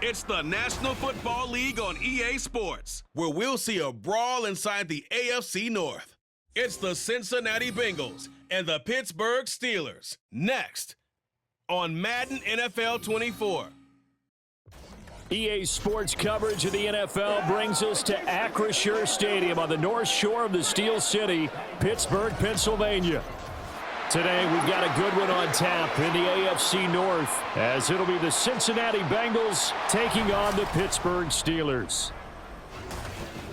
It's the National Football League on EA Sports, where we'll see a brawl inside the AFC North. It's the Cincinnati Bengals and the Pittsburgh Steelers. Next on Madden NFL 24. EA Sports coverage of the NFL brings us to Acrisure Stadium on the north shore of the Steel City, Pittsburgh, Pennsylvania. Today, we've got a good one on tap in the AFC North, as it'll be the Cincinnati Bengals taking on the Pittsburgh Steelers.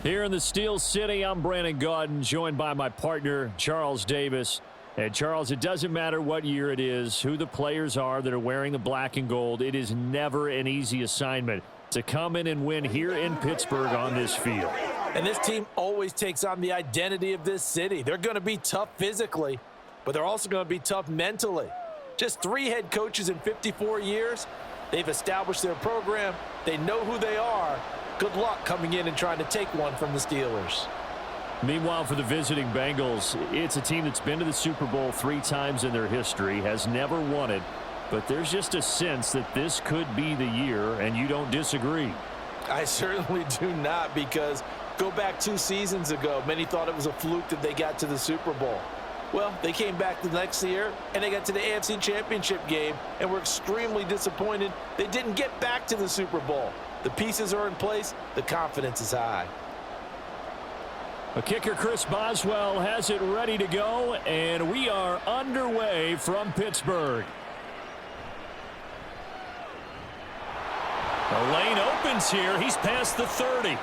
Here in the Steel City, I'm Brandon Gaudin, joined by my partner, Charles Davis. And Charles, it doesn't matter what year it is, who the players are that are wearing the black and gold. It is never an easy assignment to come in and win here in Pittsburgh on this field. And this team always takes on the identity of this city. They're going to be tough physically, but they're also going to be tough mentally. Just 3 head coaches in 54 years. They've established their program. They know who they are. Good luck coming in and trying to take one from the Steelers. Meanwhile, for the visiting Bengals, it's a team that's been to the Super Bowl 3 times in their history, has never won it, but there's just a sense that this could be the year, and you don't disagree. I certainly do not, because go back 2 seasons ago, many thought it was a fluke that they got to the Super Bowl. Well, they came back the next year, and they got to the AFC Championship game, and were extremely disappointed they didn't get back to the Super Bowl. The pieces are in place. The confidence is high. A kicker, Chris Boswell, has it ready to go, and we are underway from Pittsburgh. The lane opens here. He's past the 30.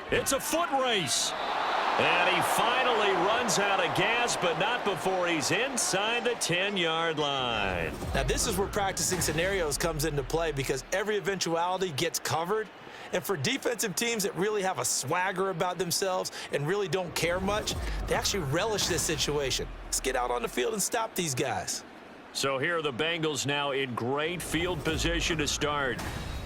It's a foot race. And he finally runs out of gas, but not before he's inside the 10-yard line. Now, this is where practicing scenarios comes into play, because every eventuality gets covered. And for defensive teams that really have a swagger about themselves and really don't care much, they actually relish this situation. Let's get out on the field and stop these guys. So here are the Bengals now in great field position to start.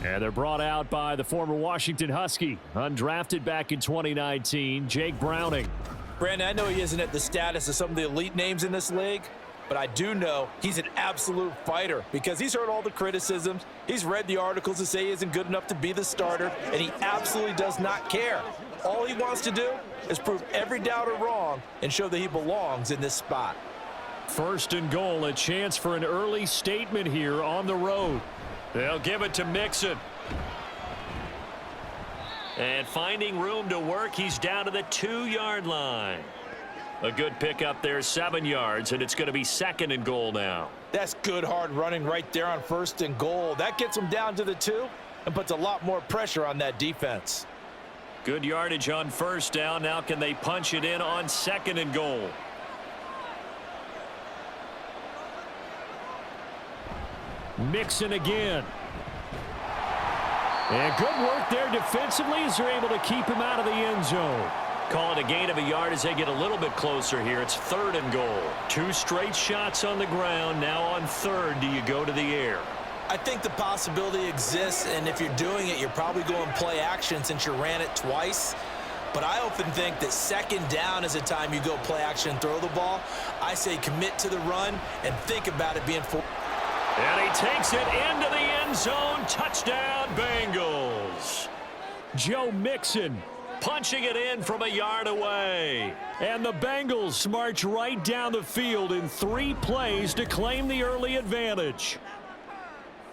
And they're brought out by the former Washington Husky, undrafted back in 2019, Jake Browning. Brandon, I know he isn't at the status of some of the elite names in this league, but I do know he's an absolute fighter, because he's heard all the criticisms. He's read the articles that say he isn't good enough to be the starter, and he absolutely does not care. All he wants to do is prove every doubter wrong and show that he belongs in this spot. First and goal, a chance for an early statement here on the road. They'll give it to Mixon. And finding room to work, he's down to the 2-yard line. A good pickup there, 7 yards, and it's going to be 2nd and goal now. That's good hard running right there on 1st and goal. That gets them down to the 2 and puts a lot more pressure on that defense. Good yardage on 1st down. Now can they punch it in on 2nd and goal? Mixon again. And good work there defensively as they're able to keep him out of the end zone. Call it a gain of a yard as they get a little bit closer here. It's 3rd and goal. 2 straight shots on the ground. Now on 3rd, do you go to the air? I think the possibility exists, and if you're doing it, you're probably going play action since you ran it twice. But I often think that 2nd down is a time you go play action and throw the ball. I say commit to the run and think about it being full. And he takes it into the end zone. Touchdown, Bengals. Joe Mixon punching it in from a yard away. And the Bengals march right down the field in 3 plays to claim the early advantage.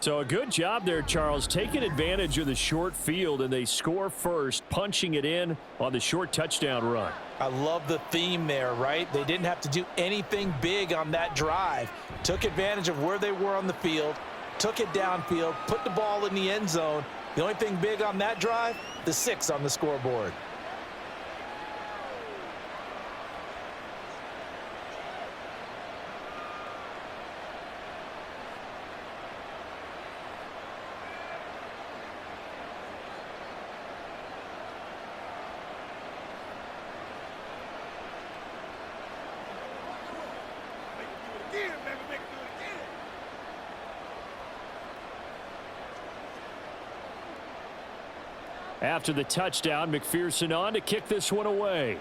So a good job there, Charles, taking advantage of the short field, and they score first, punching it in on the short touchdown run. I love the theme there, right? They didn't have to do anything big on that drive. Took advantage of where they were on the field, took it downfield, put the ball in the end zone. The only thing big on that drive, the 6 on the scoreboard. After the touchdown, McPherson on to kick this one away.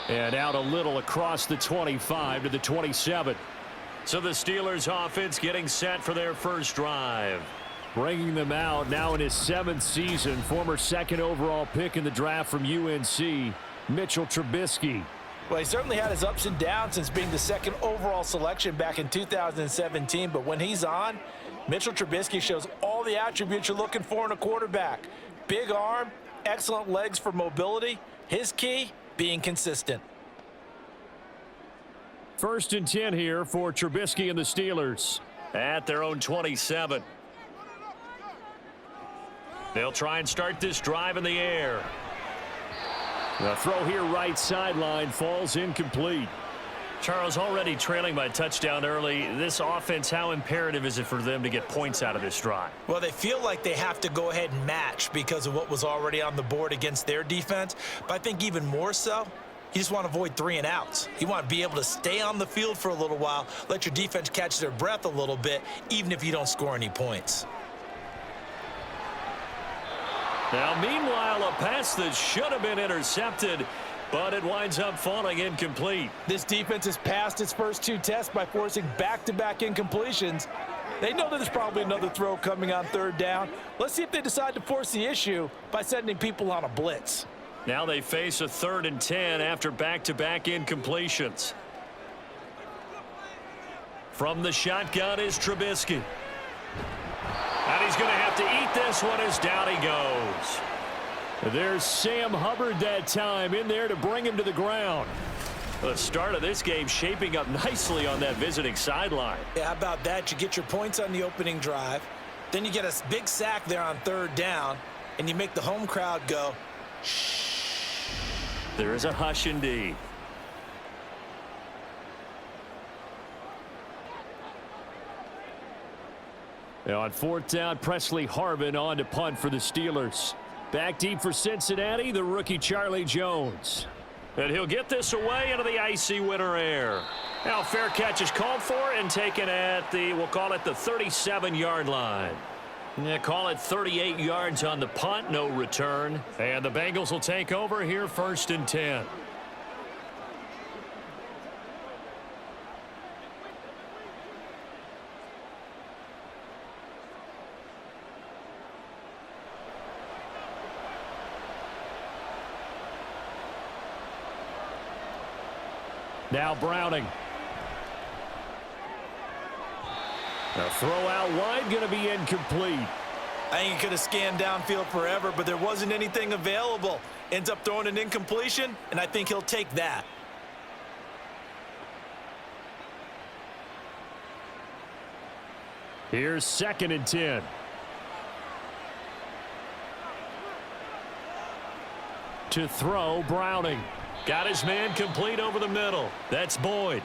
And out a little across the 25 to the 27. So the Steelers offense getting set for their first drive. Bringing them out now in his 7th season, former 2nd overall pick in the draft from UNC, Mitchell Trubisky. Well, he certainly had his ups and downs since being the 2nd overall selection back in 2017, but when he's on, Mitchell Trubisky shows all the attributes you're looking for in a quarterback. Big arm, excellent legs for mobility. His key, being consistent. 1st and 10 here for Trubisky and the Steelers. At their own 27. They'll try and start this drive in the air. The throw here right sideline falls incomplete. Charles, already trailing by a touchdown early. This offense, how imperative is it for them to get points out of this drive? Well, they feel like they have to go ahead and match because of what was already on the board against their defense. But I think even more so, you just want to avoid 3 and outs. You want to be able to stay on the field for a little while, let your defense catch their breath a little bit, even if you don't score any points. Now, meanwhile, a pass that should have been intercepted, but it winds up falling incomplete. This defense has passed its first 2 tests by forcing back-to-back incompletions. They know that there's probably another throw coming on 3rd down. Let's see if they decide to force the issue by sending people on a blitz. Now they face a 3rd and 10 after back-to-back incompletions. From the shotgun is Trubisky. And he's going to have to eat this one as down he goes. There's Sam Hubbard that time in there to bring him to the ground. The start of this game shaping up nicely on that visiting sideline. Yeah, how about that? You get your points on the opening drive. Then you get a big sack there on 3rd down. And you make the home crowd go, shh. There is a hush indeed. Now on 4th down, Presley Harvin on to punt for the Steelers. Back deep for Cincinnati, the rookie Charlie Jones. And he'll get this away into the icy winter air. Now fair catch is called for and taken at the, we'll call it the 37-yard line. Yeah, call it 38 yards on the punt, no return. And the Bengals will take over here 1st and 10. Now Browning. The throw out wide going to be incomplete. I think he could have scanned downfield forever, but there wasn't anything available. Ends up throwing an incompletion, and I think he'll take that. Here's 2nd and 10. To throw, Browning. Got his man complete over the middle. That's Boyd.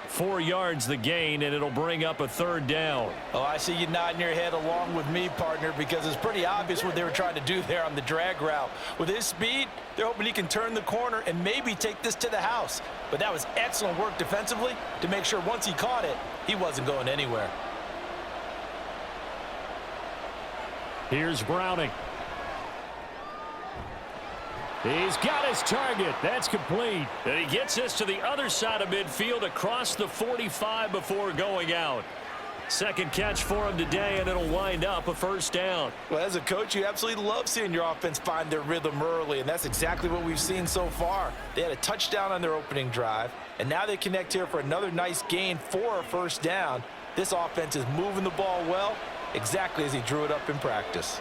4 yards the gain, and it'll bring up a 3rd down. Oh, I see you nodding your head along with me, partner, because it's pretty obvious what they were trying to do there on the drag route. With his speed, they're hoping he can turn the corner and maybe take this to the house. But that was excellent work defensively to make sure once he caught it, he wasn't going anywhere. Here's Browning. He's got his target. That's complete. And he gets this to the other side of midfield across the 45 before going out. 2nd catch for him today, and it'll wind up a 1st down. Well, as a coach, you absolutely love seeing your offense find their rhythm early, and that's exactly what we've seen so far. They had a touchdown on their opening drive, and now they connect here for another nice gain for a 1st down. This offense is moving the ball well, exactly as he drew it up in practice.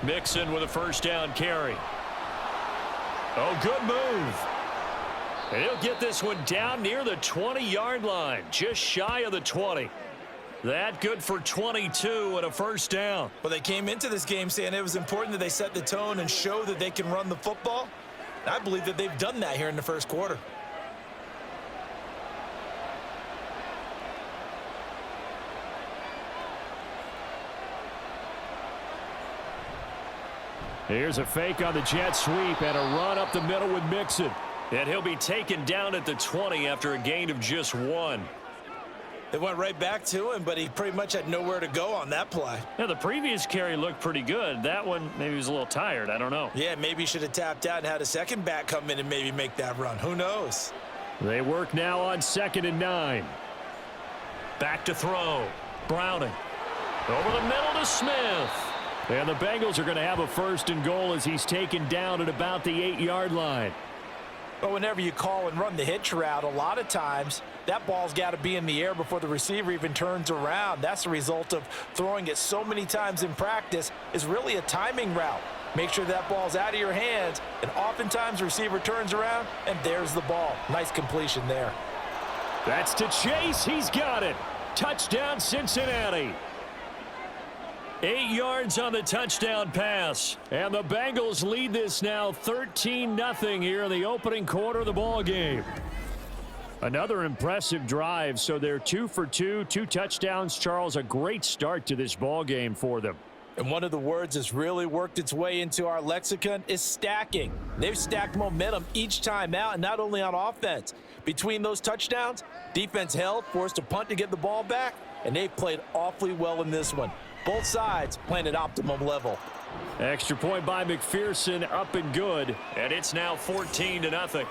Mixon with a 1st down carry. Oh, good move. And he'll get this one down near the 20-yard line, just shy of the 20. That good for 22 and a 1st down. Well, they came into this game saying it was important that they set the tone and show that they can run the football. And I believe that they've done that here in the 1st quarter. Here's a fake on the jet sweep and a run up the middle with Mixon. And he'll be taken down at the 20 after a gain of just 1. They went right back to him, but he pretty much had nowhere to go on that play. Yeah, the previous carry looked pretty good. That one, maybe he was a little tired. I don't know. Yeah, maybe he should have tapped out and had a second back come in and maybe make that run. Who knows? They work now on 2nd and 9. Back to throw. Browning. Over the middle to Smith. And the Bengals are going to have a 1st and goal as he's taken down at about the 8-yard line. But whenever you call and run the hitch route, a lot of times that ball's got to be in the air before the receiver even turns around. That's the result of throwing it so many times in practice. Is really a timing route. Make sure that ball's out of your hands, and oftentimes the receiver turns around, and there's the ball. Nice completion there. That's to Chase. He's got it. Touchdown, Cincinnati. 8 yards on the touchdown pass. And the Bengals lead this now 13-0 here in the opening quarter of the ball game. Another impressive drive. So they're 2 for 2, 2 touchdowns. Charles, a great start to this ball game for them. And one of the words that's really worked its way into our lexicon is stacking. They've stacked momentum each time out, and not only on offense. Between those touchdowns, defense held, forced a punt to get the ball back, and they've played awfully well in this one. Both sides playing at optimum level. Extra point by McPherson, up and good, and it's now 14-0.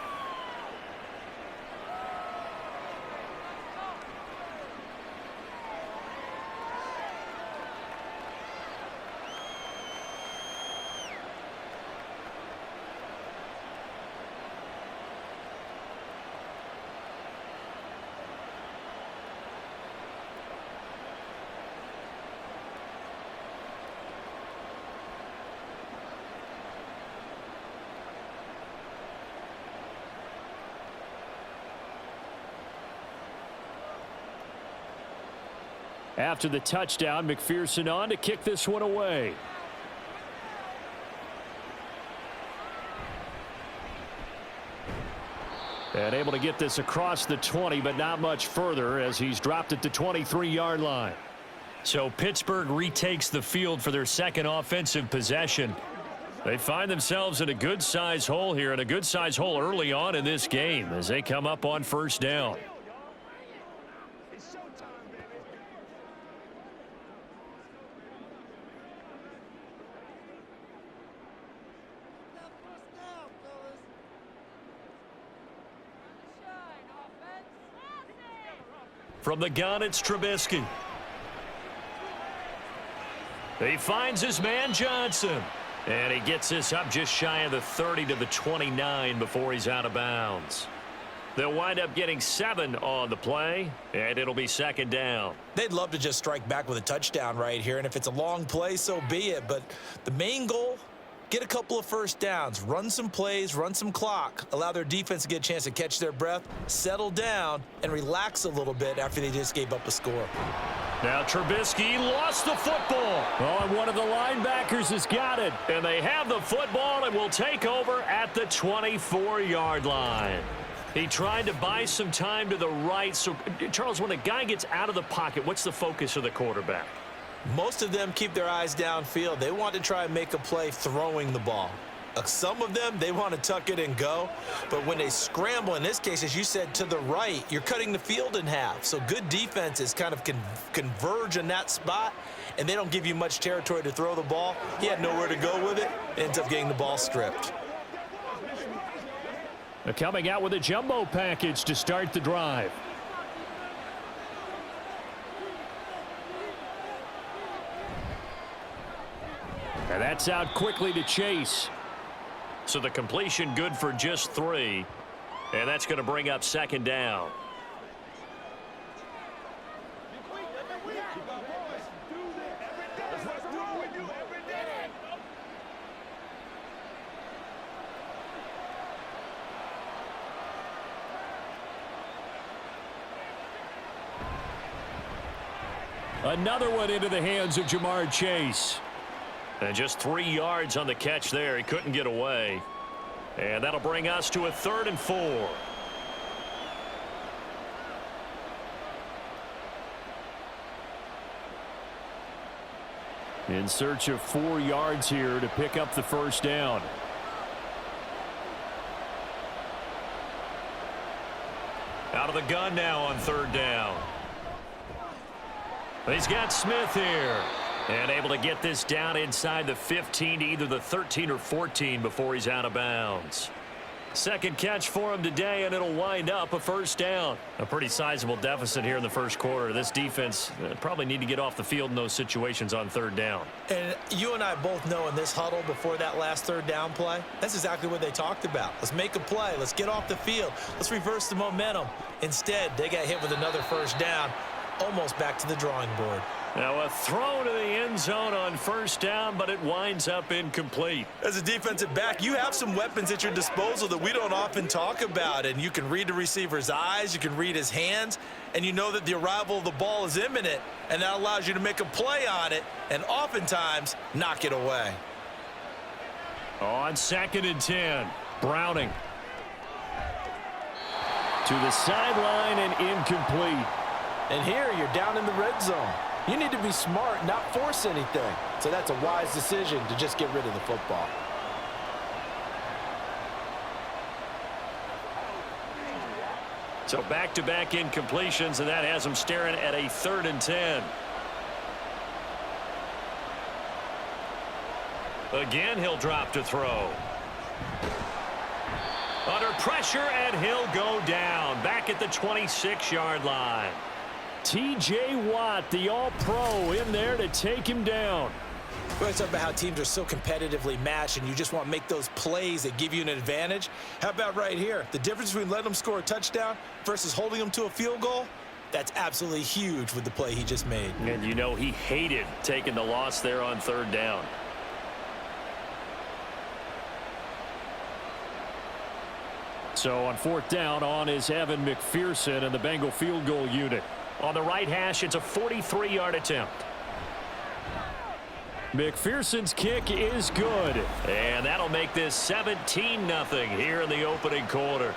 After the touchdown, McPherson on to kick this one away. And able to get this across the 20, but not much further as he's dropped it to 23-yard line. So Pittsburgh retakes the field for their second offensive possession. They find themselves in a good-sized hole here, and a good-sized hole early on in this game as they come up on 1st down. From the gun, it's Trubisky. He finds his man Johnson. And he gets this up just shy of the 30 to the 29 before he's out of bounds. They'll wind up getting 7 on the play, and it'll be 2nd down. They'd love to just strike back with a touchdown right here, and if it's a long play, so be it. But the main goal, get a couple of 1st downs, run some plays, run some clock, allow their defense to get a chance to catch their breath, settle down, and relax a little bit after they just gave up a score. Now Trubisky lost the football. Oh, and one of the linebackers has got it. And they have the football and will take over at the 24-yard line. He tried to buy some time to the right. So, Charles, when a guy gets out of the pocket, what's the focus of the quarterback? Most of them keep their eyes downfield. They want to try and make a play throwing the ball. Some of them, they want to tuck it and go. But when they scramble, in this case, as you said, to the right, you're cutting the field in half. So good defenses kind of converge in that spot, and they don't give you much territory to throw the ball. He had nowhere to go with it. Ends up getting the ball stripped. They're coming out with a jumbo package to start the drive. And that's out quickly to Chase. So the completion good for just 3. And that's going to bring up 2nd down. Another one into the hands of Jamar Chase. And just 3 yards on the catch there. He couldn't get away. And that'll bring us to a 3rd and 4. In search of 4 yards here to pick up the 1st down. Out of the gun now on 3rd down. He's got Smith here. And able to get this down inside the 15 to either the 13 or 14 before he's out of bounds. Second catch for him today, and it'll wind up a first down. A pretty sizable deficit here in the first quarter. This defense probably need to get off the field in those situations on third down. And you and I both know in this huddle before that last third down play, that's exactly what they talked about. Let's make a play. Let's get off the field. Let's reverse the momentum. Instead, they got hit with another first down, almost back to the drawing board. Now a throw to the end zone on first down, but it winds up incomplete. As a defensive back, you have some weapons at your disposal that we don't often talk about, and you can read the receiver's eyes, you can read his hands, and you know that the arrival of the ball is imminent, and that allows you to make a play on it and oftentimes knock it away. On 2nd and 10, Browning. To the sideline and incomplete. And here you're down in the red zone. You need to be smart, not force anything. So that's a wise decision to just get rid of the football. So back-to-back incompletions, and that has them staring at a 3rd and 10. Again, he'll drop to throw. Under pressure, and he'll go down. Back at the 26-yard line. T.J. Watt, the all-pro, in there to take him down. We always talk about how teams are so competitively matched, and you just want to make those plays that give you an advantage. How about right here? The difference between letting them score a touchdown versus holding them to a field goal, that's absolutely huge with the play he just made. And you know he hated taking the loss there on third down. So on 4th down, on is Evan McPherson and the Bengal field goal unit. On the right hash, it's a 43-yard attempt. McPherson's kick is good. And that'll make this 17-0 here in the opening quarter.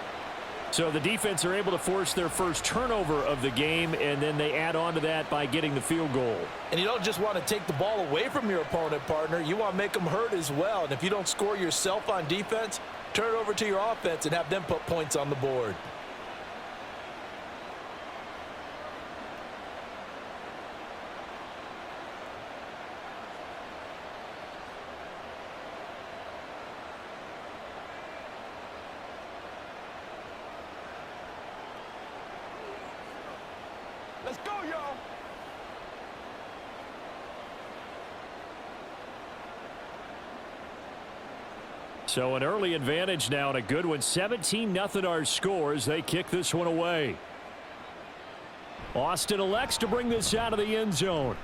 So the defense are able to force their first turnover of the game, and then they add on to that by getting the field goal. And you don't just want to take the ball away from your opponent, partner. You want to make them hurt as well. And if you don't score yourself on defense, turn it over to your offense and have them put points on the board. Let's go, y'all. So an early advantage now and a good one. 17-0 our score as they kick this one away. Austin elects to bring this out of the end zone.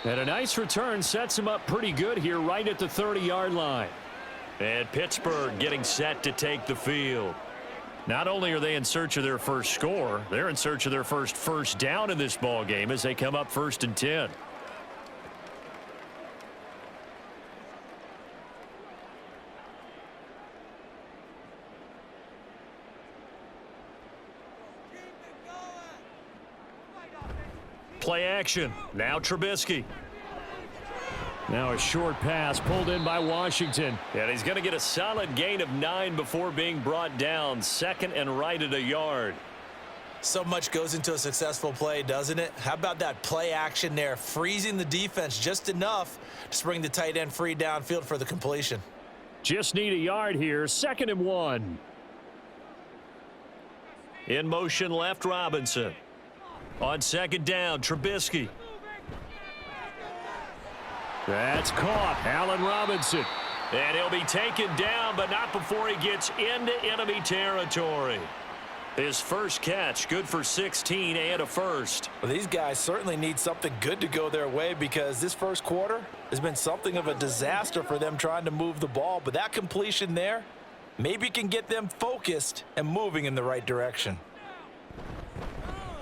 And a nice return sets him up pretty good here right at the 30-yard line. And Pittsburgh getting set to take the field. Not only are they in search of their first score, they're in search of their first down in this ball game as they come up 1st and 10. Play action. Now Trubisky. Now a short pass pulled in by Washington. And he's going to get a solid gain of 9 before being brought down. 2nd and right at a yard. So much goes into a successful play, doesn't it? How about that play action there, freezing the defense just enough to bring the tight end free downfield for the completion. Just need a yard here. 2nd and 1. In motion left, Robinson. On 2nd down, Trubisky. That's caught. Allen Robinson. And he'll be taken down, but not before he gets into enemy territory. His first catch, good for 16 and a first. Well, these guys certainly need something good to go their way because this first quarter has been something of a disaster for them trying to move the ball. But that completion there maybe can get them focused and moving in the right direction.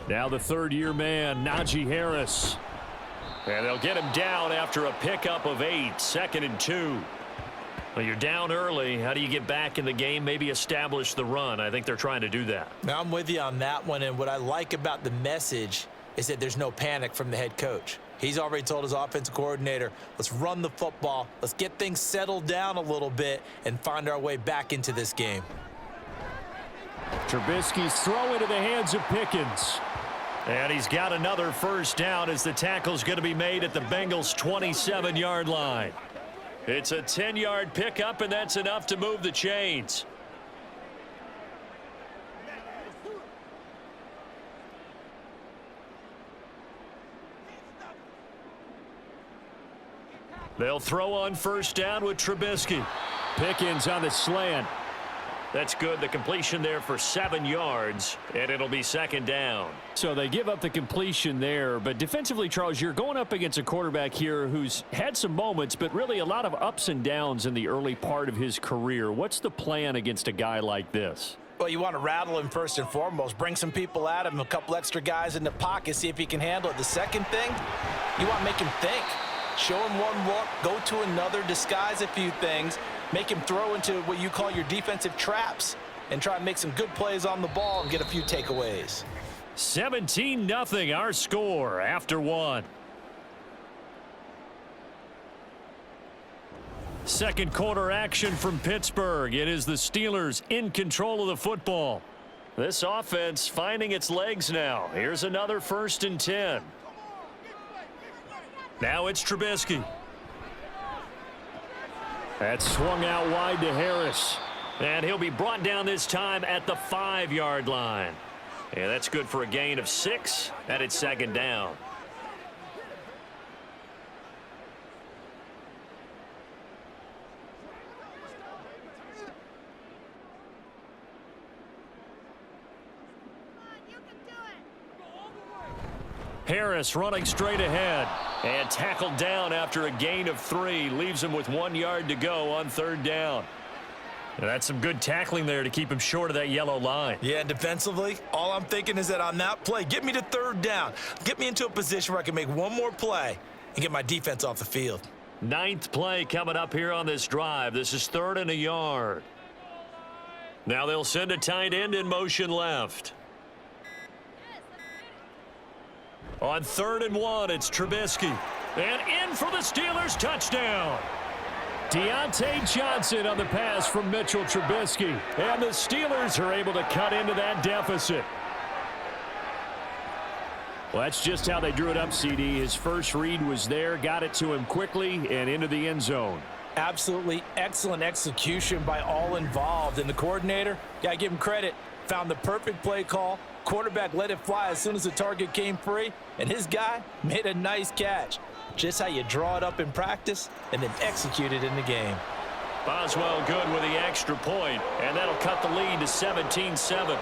Now the third-year man, Najee Harris. And they'll get him down after a pickup of 8, 2nd and 2. Well, you're down early. How do you get back in the game? Maybe establish the run. I think they're trying to do that. Now, I'm with you on that one, and what I like about the message is that there's no panic from the head coach. He's already told his offensive coordinator, let's run the football, let's get things settled down a little bit and find our way back into this game. Trubisky's throw into the hands of Pickens. And he's got another first down as the tackle's going to be made at the Bengals' 27-yard line. It's a 10-yard pickup, and that's enough to move the chains. They'll throw on first down with Trubisky. Pickens on the slant. That's good. The completion there for 7 yards, and it'll be second down. So they give up the completion there, but defensively, Charles, you're going up against a quarterback here who's had some moments, but really a lot of ups and downs in the early part of his career. What's the plan against a guy like this? Well, you want to rattle him first and foremost. Bring some people at him, a couple extra guys in the pocket, see if he can handle it. The second thing, you want to make him think. Show him one look, go to another, disguise a few things, make him throw into what you call your defensive traps, and try and make some good plays on the ball and get a few takeaways. 17-0 our score after one. Second quarter action from Pittsburgh. It is the Steelers in control of the football. This offense finding its legs now. Here's another 1st and 10. Now it's Trubisky. That's swung out wide to Harris. And he'll be brought down this time at the 5-yard line. Yeah, that's good for a gain of 6, and it's second down. Harris running straight ahead and tackled down after a gain of 3. Leaves him with 1 yard to go on 3rd down. And that's some good tackling there to keep him short of that yellow line. Yeah, and defensively, all I'm thinking is that on that play, get me to 3rd down. Get me into a position where I can make one more play and get my defense off the field. 9th play coming up here on this drive. This is 3rd and a yard. Now they'll send a tight end in motion left. On 3rd and 1, it's Trubisky. And in for the Steelers touchdown. Deontay Johnson on the pass from Mitchell Trubisky. And the Steelers are able to cut into that deficit. Well, that's just how they drew it up, CD. His first read was there, got it to him quickly, and into the end zone. Absolutely excellent execution by all involved. And the coordinator, got to give him credit, found the perfect play call. Quarterback let it fly as soon as the target came free, and his guy made a nice catch. Just how you draw it up in practice and then execute it in the game. Boswell good with the extra point, and that'll cut the lead to 17-7.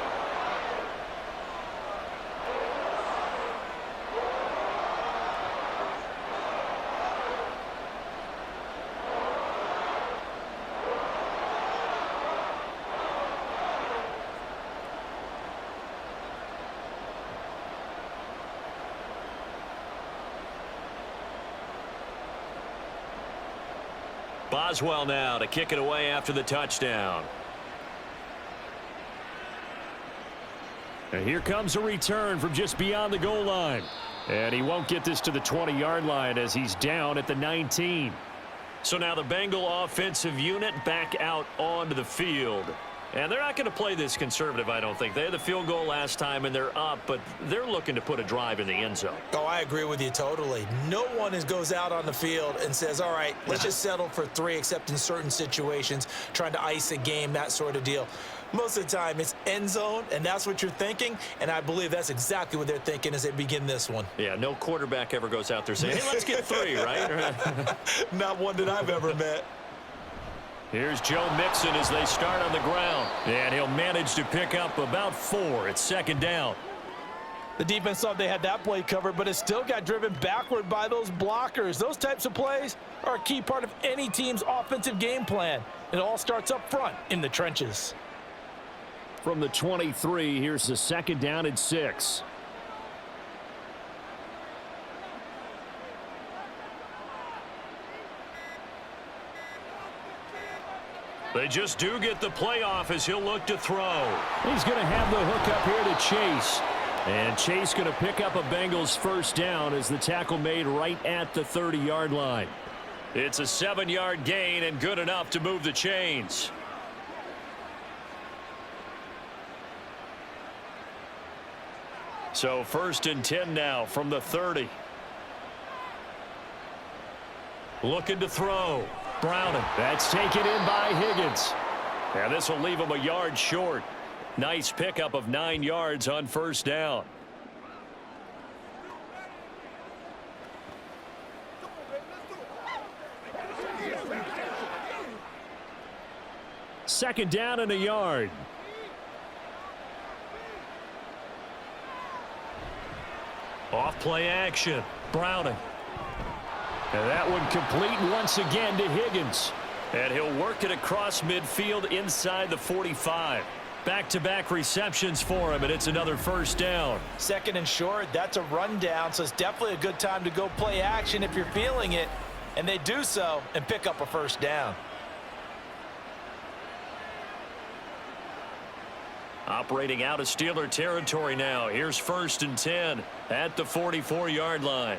Boswell now to kick it away after the touchdown. And here comes a return from just beyond the goal line. And he won't get this to the 20-yard line as he's down at the 19. So now the Bengal offensive unit back out onto the field. And they're not going to play this conservative, I don't think. They had the field goal last time, and they're up, but they're looking to put a drive in the end zone. Oh, I agree with you totally. No one goes out on the field and says, all right, let's just settle for 3, except in certain situations, trying to ice a game, that sort of deal. Most of the time, it's end zone, and that's what you're thinking, and I believe that's exactly what they're thinking as they begin this one. Yeah, no quarterback ever goes out there saying, hey, let's get 3, right? Not one that I've ever met. Here's Joe Mixon as they start on the ground. And he'll manage to pick up about 4. It's second down. The defense thought they had that play covered, but it still got driven backward by those blockers. Those types of plays are a key part of any team's offensive game plan. It all starts up front in the trenches. From the 23, here's the second down and 6. They just do get the playoff as he'll look to throw. He's going to have the hook up here to Chase. And Chase going to pick up a Bengals first down as the tackle made right at the 30-yard line. It's a 7-yard gain and good enough to move the chains. So 1st and 10 now from the 30. Looking to throw. Browning. That's taken in by Higgins. And this will leave him a yard short. Nice pickup of 9 yards on 1st down. Second down and a yard. Off play action. Browning. And that one complete once again to Higgins. And he'll work it across midfield inside the 45. Back-to-back receptions for him, and it's another 1st down. 2nd and short, that's a rundown, so it's definitely a good time to go play action if you're feeling it. And they do so and pick up a 1st down. Operating out of Steeler territory now. Here's 1st and 10 at the 44-yard line.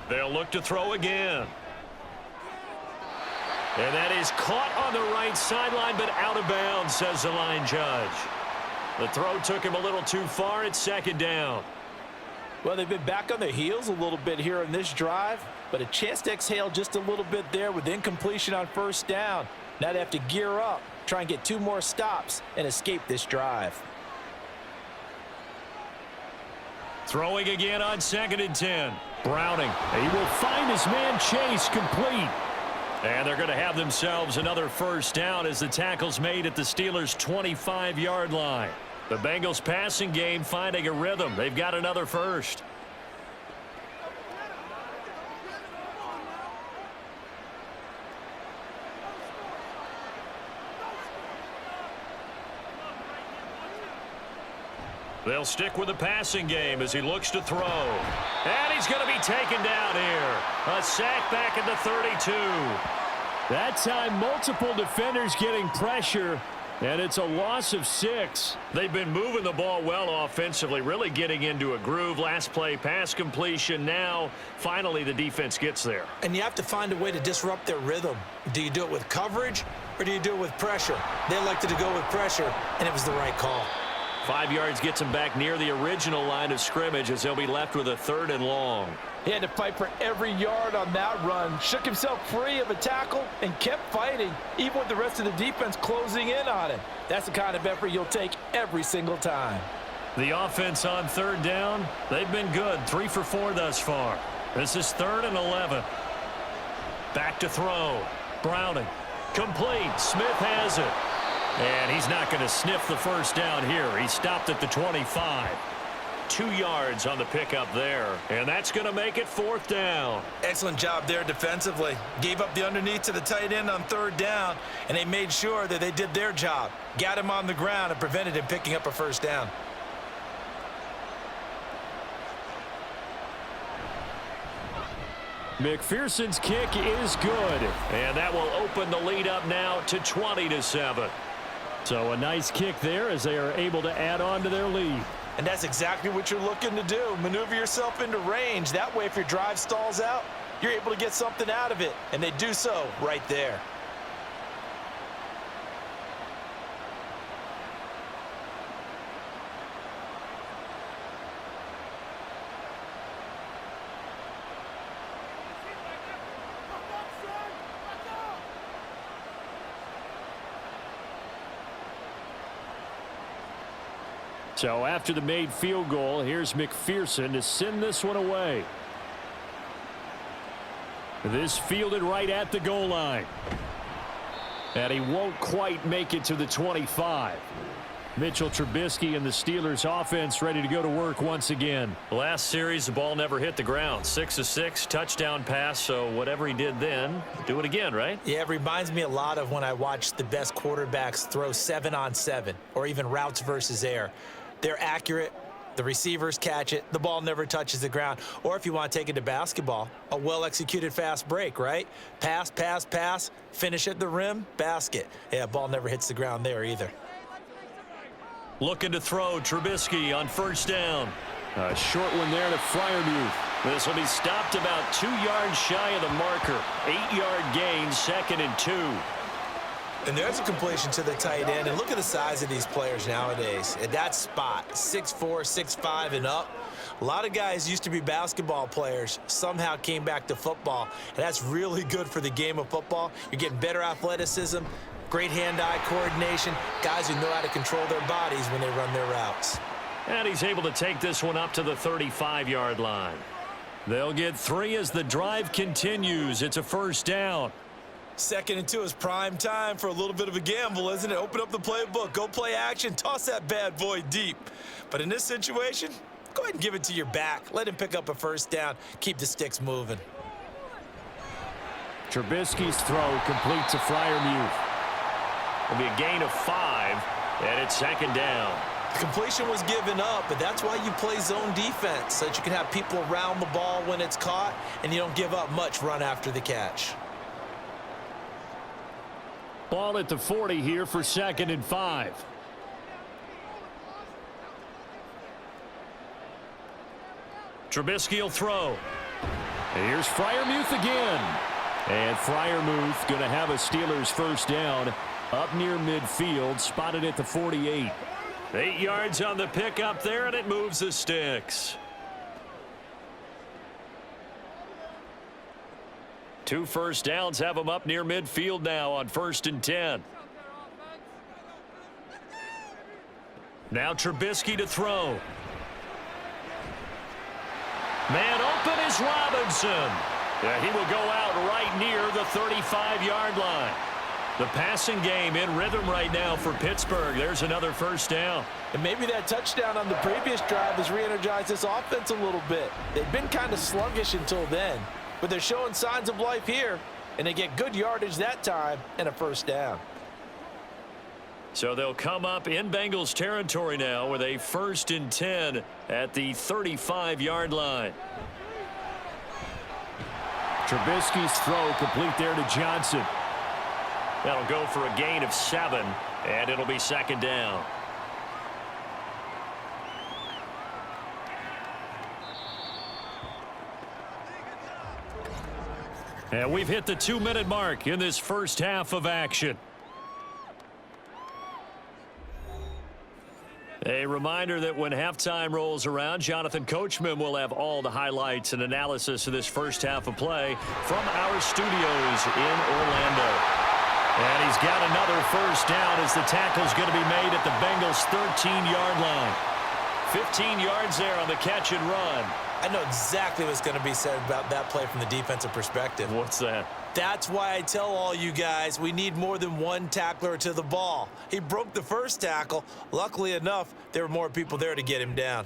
They'll look to throw again. And that is caught on the right sideline, but out of bounds, says the line judge. The throw took him a little too far. It's 2nd down. Well, they've been back on their heels a little bit here in this drive, but a chance to exhale just a little bit there with incompletion on 1st down. Now they have to gear up, try and get 2 more stops, and escape this drive. Throwing again on 2nd and 10. Browning. He will find his man Chase complete. And they're going to have themselves another 1st down as the tackle's made at the Steelers' 25-yard line. The Bengals passing game finding a rhythm. They've got another 1st. They'll stick with the passing game as he looks to throw. And he's going to be taken down here. A sack back at the 32. That time, multiple defenders getting pressure, and it's a loss of 6. They've been moving the ball well offensively, really getting into a groove. Last play, pass completion. Now, finally, the defense gets there. And you have to find a way to disrupt their rhythm. Do you do it with coverage, or do you do it with pressure? They elected to go with pressure, and it was the right call. 5 yards gets him back near the original line of scrimmage as they'll be left with a 3rd and long. He had to fight for every yard on that run, shook himself free of a tackle, and kept fighting, even with the rest of the defense closing in on him. That's the kind of effort you'll take every single time. The offense on 3rd down, they've been good, 3 for 4 thus far. This is 3rd and 11. Back to throw. Browning. Complete. Smith has it. And he's not going to sniff the 1st down here. He stopped at the 25. 2 yards on the pickup there. And that's going to make it 4th down. Excellent job there defensively. Gave up the underneath to the tight end on 3rd down, and they made sure that they did their job. Got him on the ground and prevented him picking up a 1st down. McPherson's kick is good. And that will open the lead up now to 20-7. So a nice kick there as they are able to add on to their lead. And that's exactly what you're looking to do. Maneuver yourself into range. That way, if your drive stalls out, you're able to get something out of it. And they do so right there. So after the made field goal, here's McPherson to send this one away. This fielded right at the goal line. And he won't quite make it to the 25. Mitchell Trubisky and the Steelers offense ready to go to work once again. Last series, the ball never hit the ground. 6 of 6, touchdown pass, so whatever he did then, do it again, right? Yeah, it reminds me a lot of when I watched the best quarterbacks throw 7-on-7 or even routes versus air. They're accurate. The receivers catch it. The ball never touches the ground. Or if you want to take it to basketball, a well-executed fast break, right? Pass, pass, pass, finish at the rim, basket. Yeah, ball never hits the ground there either. Looking to throw, Trubisky on 1st down. A short one there to Freiermuth. This will be stopped about 2 yards shy of the marker. 8-yard gain, 2nd and 2. And there's a completion to the tight end. And look at the size of these players nowadays. At that spot, 6'4", 6'5", and up. A lot of guys used to be basketball players, somehow came back to football. And that's really good for the game of football. You're getting better athleticism, great hand-eye coordination, guys who know how to control their bodies when they run their routes. And he's able to take this one up to the 35-yard line. They'll get 3 as the drive continues. It's a first down. 2nd and 2 is prime time for a little bit of a gamble, isn't it? Open up the playbook, go play action, toss that bad boy deep. But in this situation, go ahead and give it to your back. Let him pick up a first down. Keep the sticks moving. Trubisky's throw complete to Freiermuth. It'll be a gain of 5, and it's 2nd down. The completion was given up, but that's why you play zone defense, so that you can have people around the ball when it's caught, and you don't give up much run after the catch. Ball at the 40 here for 2nd and 5. Trubisky will throw. And here's Freiermuth again. And Freiermuth going to have a Steelers first down up near midfield, spotted at the 48. 8 yards on the pickup there, and it moves the sticks. 2 first downs have them up near midfield now on 1st and 10. Now Trubisky to throw. Man open is Robinson. Yeah, he will go out right near the 35-yard line. The passing game in rhythm right now for Pittsburgh. There's another first down. And maybe that touchdown on the previous drive has re-energized this offense a little bit. They've been kind of sluggish until then, but they're showing signs of life here, and they get good yardage that time and a first down. So they'll come up in Bengals territory now with a 1st and 10 at the 35-yard line. Trubisky's throw complete there to Johnson. That'll go for a gain of 7, and it'll be 2nd down. And we've hit the 2-minute mark in this first half of action. A reminder that when halftime rolls around, Jonathan Coachman will have all the highlights and analysis of this first half of play from our studios in Orlando. And he's got another first down as the tackle's going to be made at the Bengals' 13-yard line. 15 yards there on the catch and run. I know exactly what's going to be said about that play from the defensive perspective. What's that? That's why I tell all you guys we need more than one tackler to the ball. He broke the first tackle. Luckily enough, there were more people there to get him down.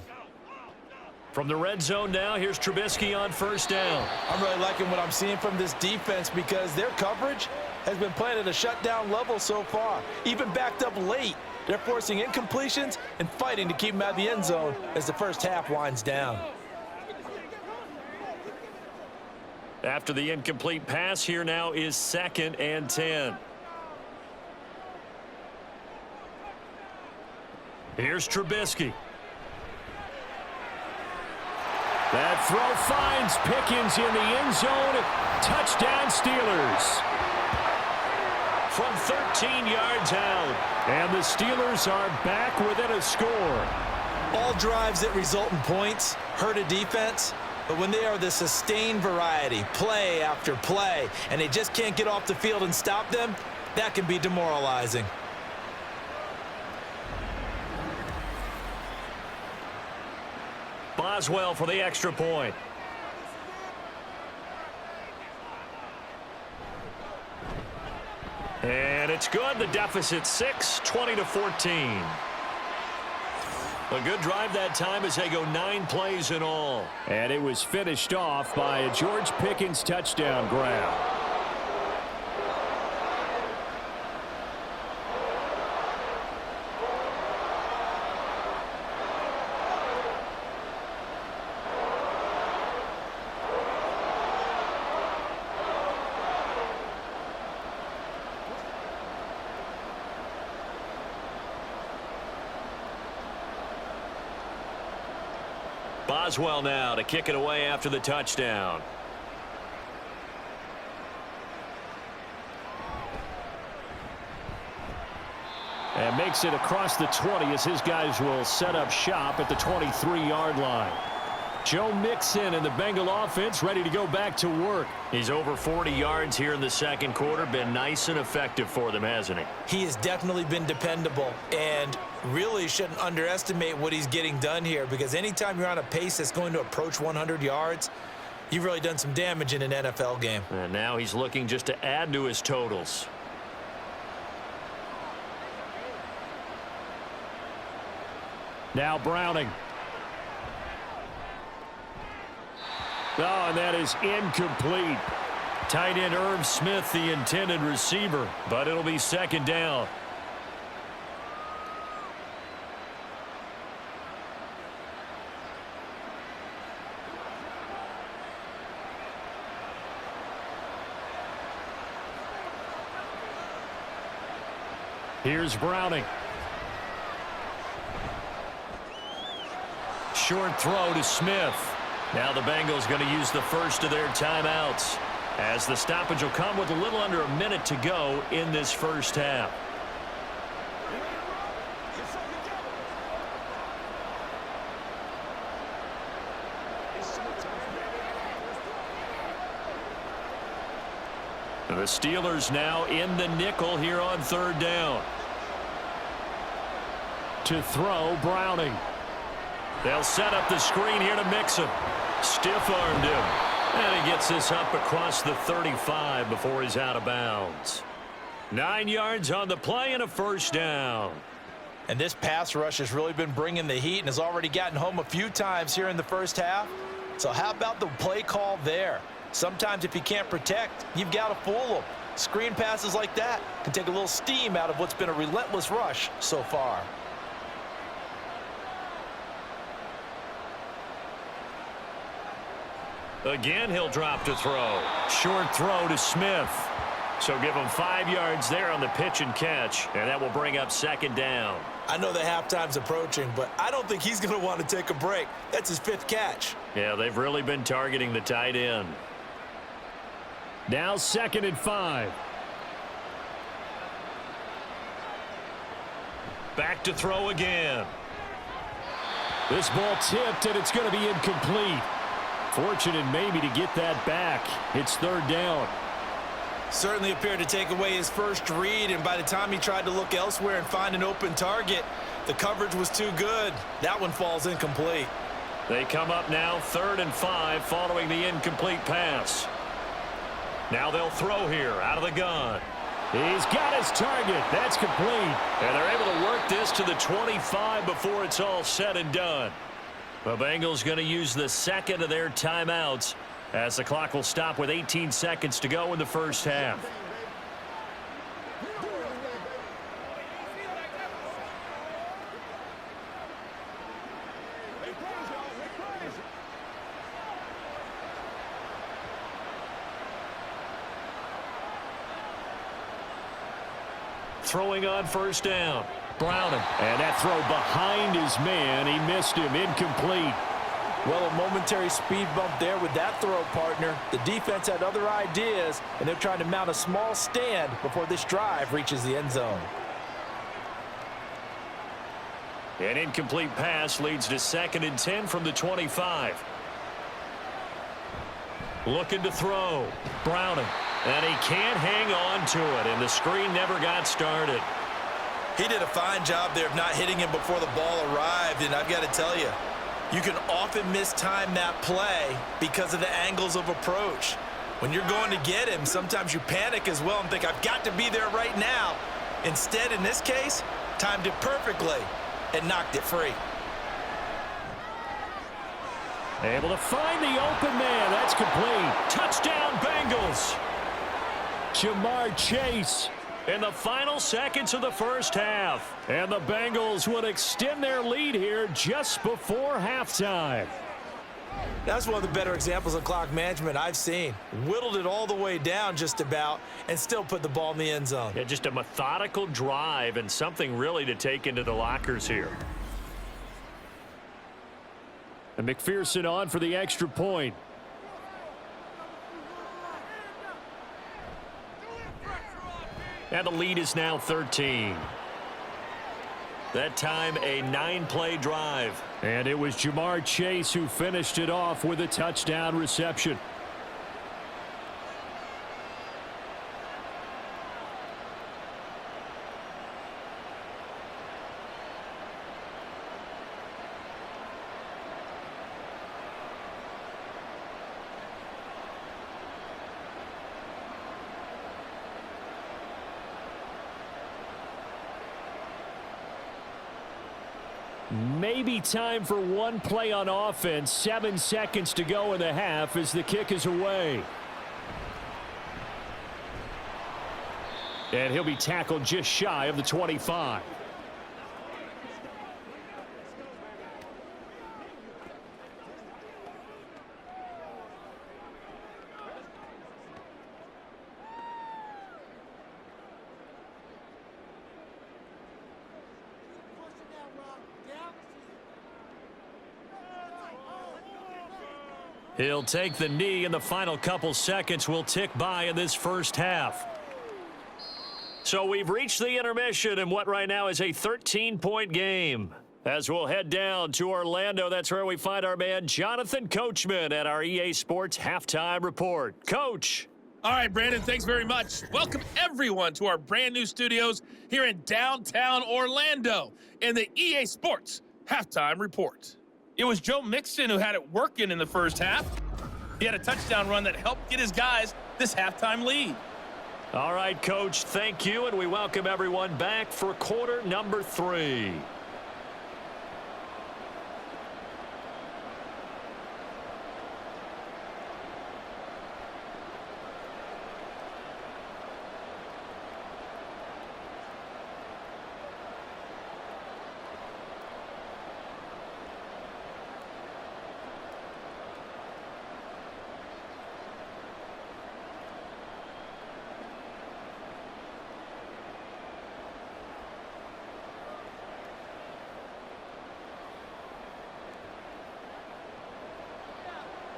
From the red zone now, here's Trubisky on first down. I'm really liking what I'm seeing from this defense because their coverage has been playing at a shutdown level so far. Even backed up late, they're forcing incompletions and fighting to keep them out of the end zone as the first half winds down. After the incomplete pass, here now is 2nd and 10. Here's Trubisky. That throw finds Pickens in the end zone. Touchdown Steelers. From 13 yards out. And the Steelers are back within a score. All drives that result in points hurt a defense. But when they are the sustained variety, play after play, and they just can't get off the field and stop them, that can be demoralizing. Boswell for the extra point. And it's good. The deficit 6, 20-14. A good drive that time as they go 9 plays in all. And it was finished off by a George Pickens touchdown grab. Boswell now to kick it away after the touchdown. And makes it across the 20 as his guys will set up shop at the 23-yard line. Joe Mixon and the Bengal offense ready to go back to work. He's over 40 yards here in the second quarter. Been nice and effective for them, hasn't he? He has definitely been dependable, and really shouldn't underestimate what he's getting done here, because anytime you're on a pace that's going to approach 100 yards, you've really done some damage in an NFL game. And now he's looking just to add to his totals. Now Browning. Oh, and that is incomplete. Tight end Irv Smith, the intended receiver, but it'll be second down. Here's Browning. Short throw to Smith. Now the Bengals going to use the first of their timeouts, as the stoppage will come with a little under a minute to go in this first half. The Steelers now in the nickel here on third down. To throw, Browning. They'll set up the screen here to Mixon. Stiff-armed him. And he gets this up across the 35 before he's out of bounds. 9 yards on the play and a first down. And this pass rush has really been bringing the heat and has already gotten home a few times here in the first half. So how about the play call there? Sometimes if you can't protect, you've got to fool them. Screen passes like that can take a little steam out of what's been a relentless rush so far. Again, he'll drop to throw. Short throw to Smith. So give him 5 yards there on the pitch and catch, and that will bring up second down. I know the halftime's approaching, but I don't think he's going to want to take a break. That's his 5th catch. Yeah, they've really been targeting the tight end. Now 2nd and 5. Back to throw again. This ball tipped, and it's going to be incomplete. Fortunate maybe to get that back. It's third down. Certainly appeared to take away his first read, and by the time he tried to look elsewhere and find an open target, the coverage was too good. That one falls incomplete. They come up now 3rd and 5 following the incomplete pass. Now they'll throw here out of the gun. He's got his target. That's complete. And they're able to work this to the 25 before it's all said and done. The Bengals going to use the second of their timeouts as the clock will stop with 18 seconds to go in the first half. Throwing on first down. Browning. And that throw behind his man. He missed him. Incomplete. Well, a momentary speed bump there with that throw, partner. The defense had other ideas, and they're trying to mount a small stand before this drive reaches the end zone. An incomplete pass leads to 2nd and 10 from the 25. Looking to throw. Browning. And he can't hang on to it, and the screen never got started. He did a fine job there of not hitting him before the ball arrived, and I've got to tell you, you can often mistime that play because of the angles of approach. When you're going to get him, sometimes you panic as well and think, I've got to be there right now. Instead, in this case, timed it perfectly and knocked it free. Able to find the open man. That's complete. Touchdown, Bengals. Jamar Chase in the final seconds of the first half. And the Bengals would extend their lead here just before halftime. That's one of the better examples of clock management I've seen. Whittled it all the way down just about and still put the ball in the end zone. Yeah, just a methodical drive and something really to take into the lockers here. And McPherson on for the extra point. And the lead is now 13. That time, a 9-play drive. And it was Jamar Chase who finished it off with a touchdown reception. Maybe time for one play on offense. 7 seconds to go in the half as the kick is away. And he'll be tackled just shy of the 25. He'll take the knee, and the final couple seconds will tick by in this first half. So we've reached the intermission in what right now is a 13-point game. As we'll head down to Orlando, that's where we find our man Jonathan Coachman at our EA Sports Halftime Report. Coach. All right, Brandon, thanks very much. Welcome, everyone, to our brand-new studios here in downtown Orlando in the EA Sports Halftime Report. It was Joe Mixon who had it working in the first half. He had a touchdown run that helped get his guys this halftime lead. All right, Coach, thank you, and we welcome everyone back for quarter number 3.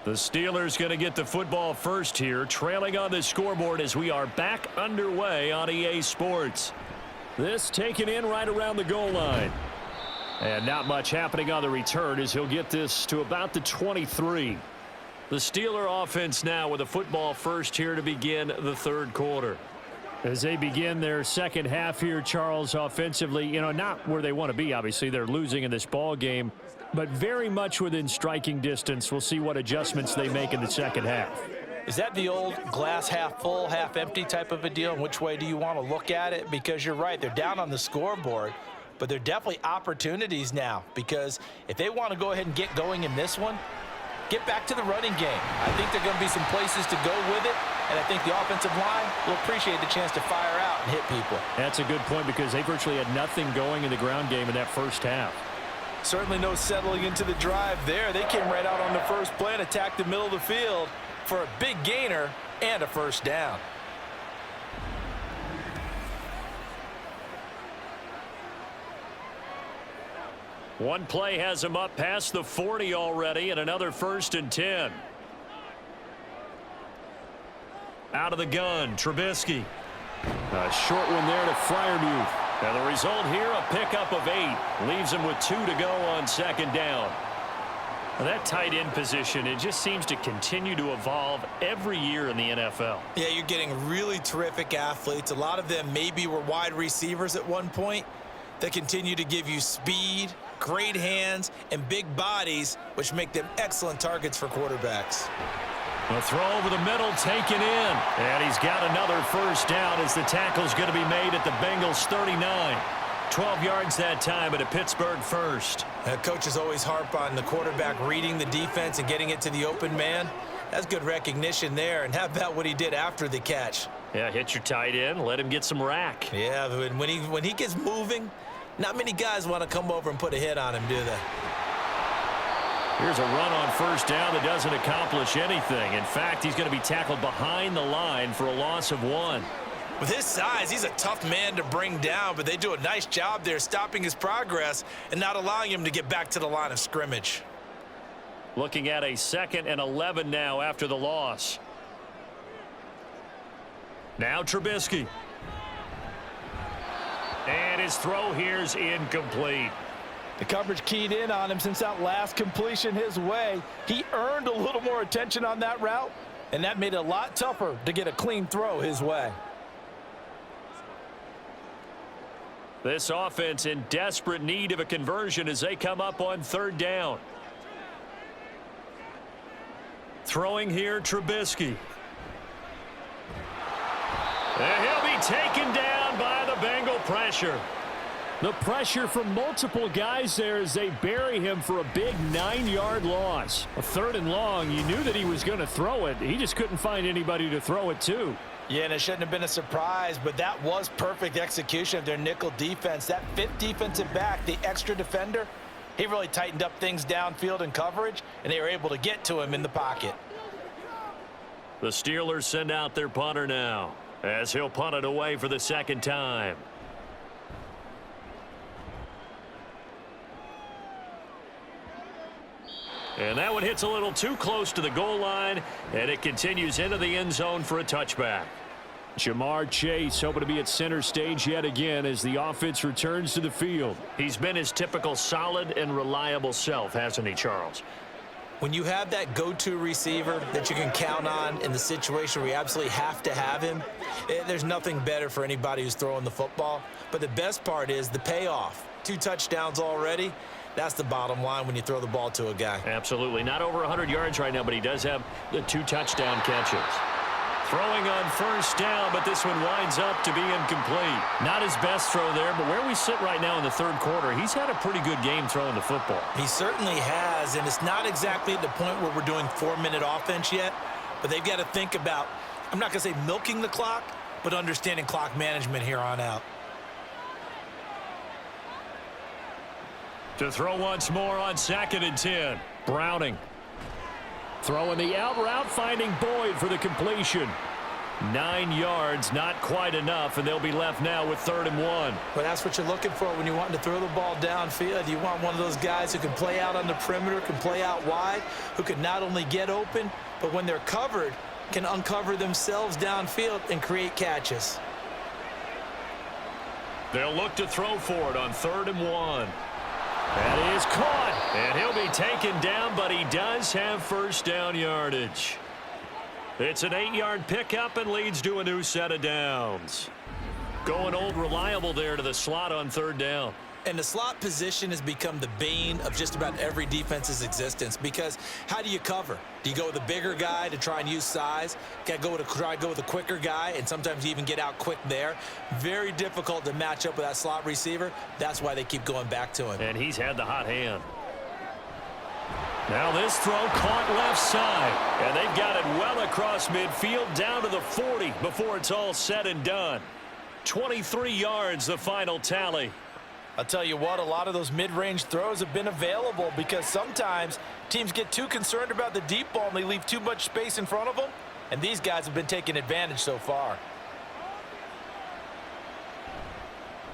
The Steelers going to get the football first here, trailing on the scoreboard as we are back underway on EA Sports. This taken in right around the goal line. And not much happening on the return as he'll get this to about the 23. The Steeler offense now with a football first here to begin the third quarter. As they begin their second half here, Charles, offensively, not where they want to be, obviously. They're losing in this ball game, but very much within striking distance. We'll see what adjustments they make in the second half. Is that the old glass half full, half empty type of a deal? And which way do you want to look at it? Because you're right, they're down on the scoreboard, but they're definitely opportunities now. Because if they want to go ahead and get going in this one, get back to the running game. I think there are going to be some places to go with it, and I think the offensive line will appreciate the chance to fire out and hit people. That's a good point because they virtually had nothing going in the ground game in that first half. Certainly no settling into the drive there. They came right out on the first play and attacked the middle of the field for a big gainer and a first down. One play has him up past the 40 already, and another 1st and 10. Out of the gun, Trubisky. A short one there to Freiermuth. And the result here, a pickup of 8. Leaves him with 2 to go on second down. That tight end position, it just seems to continue to evolve every year in the NFL. Yeah, you're getting really terrific athletes. A lot of them maybe were wide receivers at one point that continue to give you speed, great hands, and big bodies, which make them excellent targets for quarterbacks. A throw over the middle, taken in. And he's got another first down as the tackle's going to be made at the Bengals 39. 12 yards that time at a Pittsburgh first. Coaches always harp on the quarterback reading the defense and getting it to the open man. That's good recognition there. And how about what he did after the catch? Yeah, hit your tight end, let him get some rack. Yeah, when he gets moving, not many guys want to come over and put a hit on him, do they? Here's a run on first down that doesn't accomplish anything. In fact, he's going to be tackled behind the line for a loss of 1. With his size, he's a tough man to bring down, but they do a nice job there stopping his progress and not allowing him to get back to the line of scrimmage. Looking at a 2nd and 11 now after the loss. Now Trubisky. And his throw here's incomplete. The coverage keyed in on him since that last completion his way. He earned a little more attention on that route, and that made it a lot tougher to get a clean throw his way. This offense in desperate need of a conversion as they come up on third down. Throwing here, Trubisky. And he'll be taken down by the Bengal pressure. The pressure from multiple guys there as they bury him for a big 9-yard loss. A 3rd and long, you knew that he was going to throw it. He just couldn't find anybody to throw it to. Yeah, and it shouldn't have been a surprise, but that was perfect execution of their nickel defense. That 5th defensive back, the extra defender, he really tightened up things downfield in coverage, and they were able to get to him in the pocket. The Steelers send out their punter now as he'll punt it away for the 2nd time. And that one hits a little too close to the goal line, and it continues into the end zone for a touchback. Jamar Chase hoping to be at center stage yet again as the offense returns to the field. He's been his typical solid and reliable self, hasn't he, Charles? When you have that go-to receiver that you can count on in the situation where you absolutely have to have him, there's nothing better for anybody who's throwing the football. But the best part is the payoff. 2 touchdowns already. That's the bottom line when you throw the ball to a guy. Absolutely. Not over 100 yards right now, but he does have the 2 touchdown catches. Throwing on first down, but this one winds up to be incomplete. Not his best throw there, but where we sit right now in the 3rd quarter, he's had a pretty good game throwing the football. He certainly has, and it's not exactly at the point where we're doing 4-minute offense yet, but they've got to think about, I'm not going to say milking the clock, but understanding clock management here on out. To throw once more on 2nd and 10. Browning. Throwing the out route, finding Boyd for the completion. 9 yards, not quite enough, and they'll be left now with 3rd and 1. Well, that's what you're looking for when you want to throw the ball downfield. You want one of those guys who can play out on the perimeter, can play out wide, who can not only get open, but when they're covered, can uncover themselves downfield and create catches. They'll look to throw for it on 3rd and 1. That is caught, and he'll be taken down, but he does have first down yardage. It's an 8-yard pickup and leads to a new set of downs. Going old reliable there to the slot on 3rd down. And the slot position has become the bane of just about every defense's existence because how do you cover? Do you go with a bigger guy to try and use size? Got to try to go with a quicker guy, and sometimes you even get out quick there. Very difficult to match up with that slot receiver. That's why they keep going back to him. And he's had the hot hand. Now this throw caught left side, and they've got it well across midfield down to the 40 before it's all said and done. 23 yards, the final tally. I'll tell you what, a lot of those mid-range throws have been available because sometimes teams get too concerned about the deep ball and they leave too much space in front of them, and these guys have been taking advantage so far.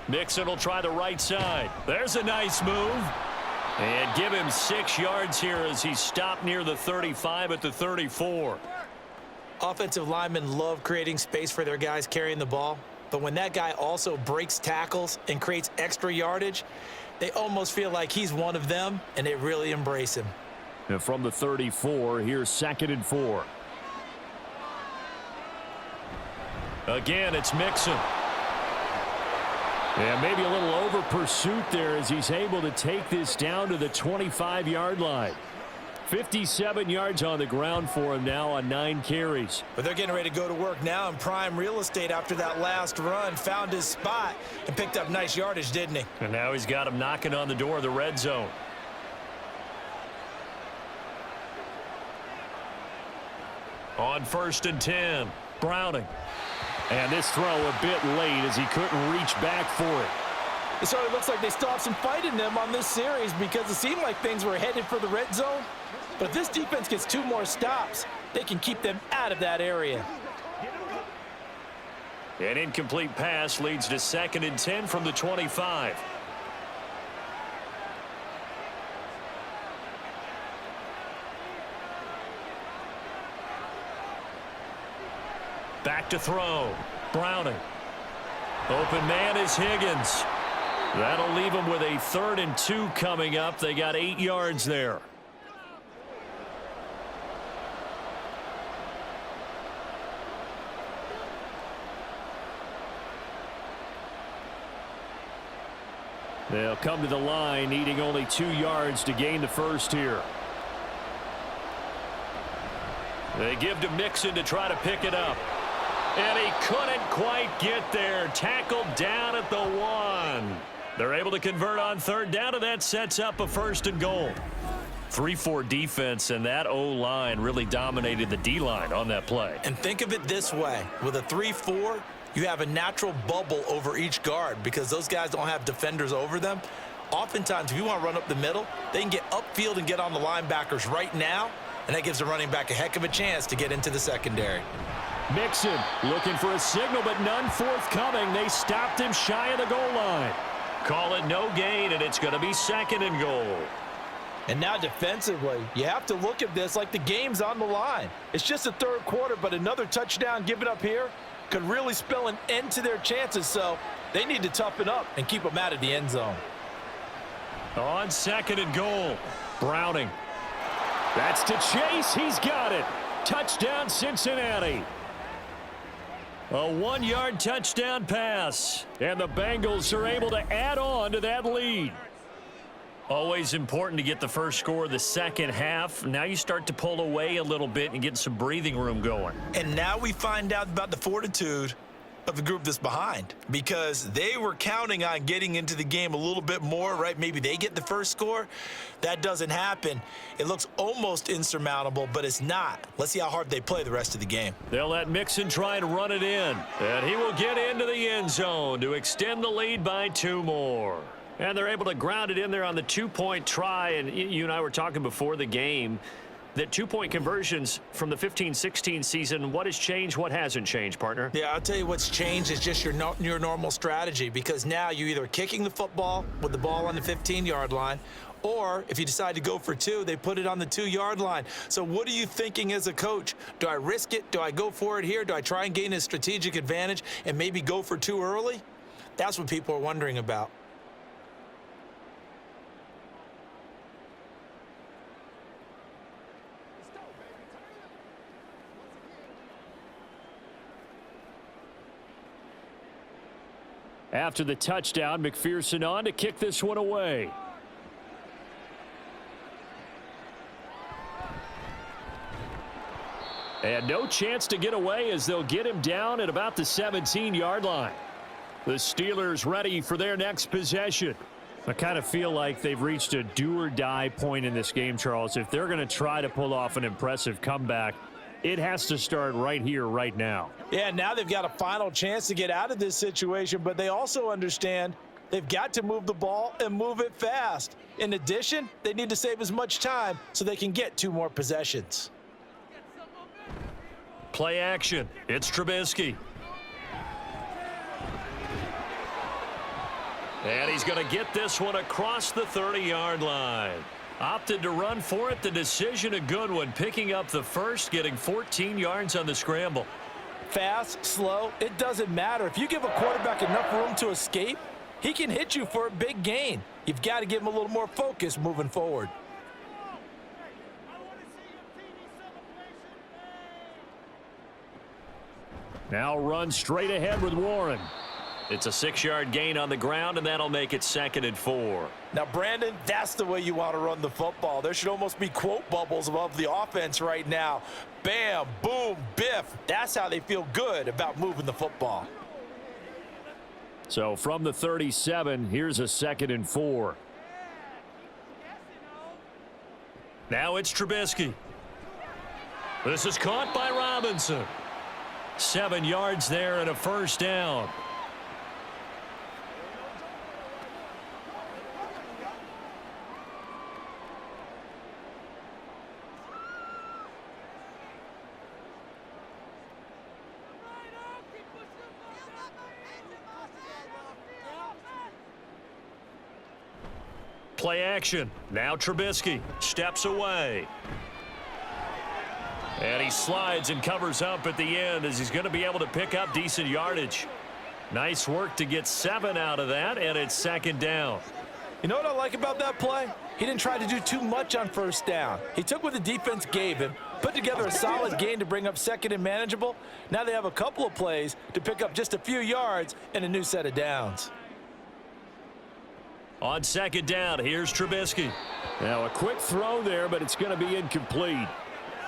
Mixon will try the right side. There's a nice move. And give him 6 yards here as he stopped near the 35 at the 34. Offensive linemen love creating space for their guys carrying the ball. But when that guy also breaks tackles and creates extra yardage, they almost feel like he's one of them, and they really embrace him. And from the 34, here's 2nd and 4. Again, it's Mixon. And maybe a little over pursuit there as he's able to take this down to the 25-yard line. 57 yards on the ground for him now on 9 carries. But they're getting ready to go to work now in prime real estate after that last run. Found his spot and picked up nice yardage, didn't he? And now he's got him knocking on the door of the red zone. On 1st and 10, Browning. And this throw a bit late as he couldn't reach back for it. It sort of looks like they still have some fight in them on this series because it seemed like things were headed for the red zone. But if this defense gets 2 more stops, they can keep them out of that area. An incomplete pass leads to 2nd and 10 from the 25. Back to throw. Browning. Open man is Higgins. That'll leave them with a 3rd and 2 coming up. They got 8 yards there. They'll come to the line, needing only 2 yards to gain the first here. They give to Mixon to try to pick it up. And he couldn't quite get there. Tackled down at the 1. They're able to convert on 3rd down, and that sets up a 1st and goal. 3-4 defense, and that O-line really dominated the D-line on that play. And think of it this way. With a 3-4, you have a natural bubble over each guard because those guys don't have defenders over them. Oftentimes, if you want to run up the middle, they can get upfield and get on the linebackers right now, and that gives the running back a heck of a chance to get into the secondary. Mixon looking for a signal, but none forthcoming. They stopped him shy of the goal line. Call it no gain, and it's going to be 2nd and goal. And now defensively, you have to look at this like the game's on the line. It's just the 3rd quarter, but another touchdown given up here could really spell an end to their chances, so they need to toughen up and keep them out of the end zone. On 2nd and goal, Browning. That's to Chase. He's got it. Touchdown, Cincinnati. A 1-yard touchdown pass, and the Bengals are able to add on to that lead. Always important to get the first score of the second half. Now you start to pull away a little bit and get some breathing room going. And now we find out about the fortitude of the group that's behind, because they were counting on getting into the game a little bit more, right? Maybe they get the first score. That doesn't happen. It looks almost insurmountable, but it's not. Let's see how hard they play the rest of the game. They'll let Mixon try and run it in, and he will get into the end zone to extend the lead by 2 more. And they're able to ground it in there on the 2-point try, and you and I were talking before the game that 2-point conversions from the 15-16 season, what has changed, what hasn't changed, partner? Yeah, I'll tell you what's changed is just your normal strategy, because now you're either kicking the football with the ball on the 15-yard line, or if you decide to go for 2, they put it on the 2-yard line. So what are you thinking as a coach? Do I risk it? Do I go for it here? Do I try and gain a strategic advantage and maybe go for 2 early? That's what people are wondering about. After the touchdown, McPherson on to kick this one away. And no chance to get away as they'll get him down at about the 17-yard line. The Steelers ready for their next possession. I kind of feel like they've reached a do-or-die point in this game, Charles. If they're going to try to pull off an impressive comeback, it has to start right here, right now. Yeah, now they've got a final chance to get out of this situation, but they also understand they've got to move the ball and move it fast. In addition, they need to save as much time so they can get 2 more possessions. Play action. It's Trubisky. And he's going to get this one across the 30-yard line. Opted to run for it. The decision a good one. Picking up the first, getting 14 yards on the scramble. Fast, slow, it doesn't matter. If you give a quarterback enough room to escape, he can hit you for a big gain. You've got to give him a little more focus moving forward. Now run straight ahead with Warren. It's a 6-yard gain on the ground, and that'll make it 2nd and 4. Now, Brandon, that's the way you want to run the football. There should almost be quote bubbles above the offense right now. Bam, boom, biff. That's how they feel good about moving the football. So from the 37, here's a 2nd and 4. Now it's Trubisky. This is caught by Robinson. 7 yards there and a first down. Play action. Now Trubisky steps away. And he slides and covers up at the end as he's going to be able to pick up decent yardage. Nice work to get 7 out of that, and it's second down. You know what I like about that play? He didn't try to do too much on first down. He took what the defense gave him, put together a solid gain to bring up second and manageable. Now they have a couple of plays to pick up just a few yards and a new set of downs. On second down, here's Trubisky. Now a quick throw there, but it's going to be incomplete.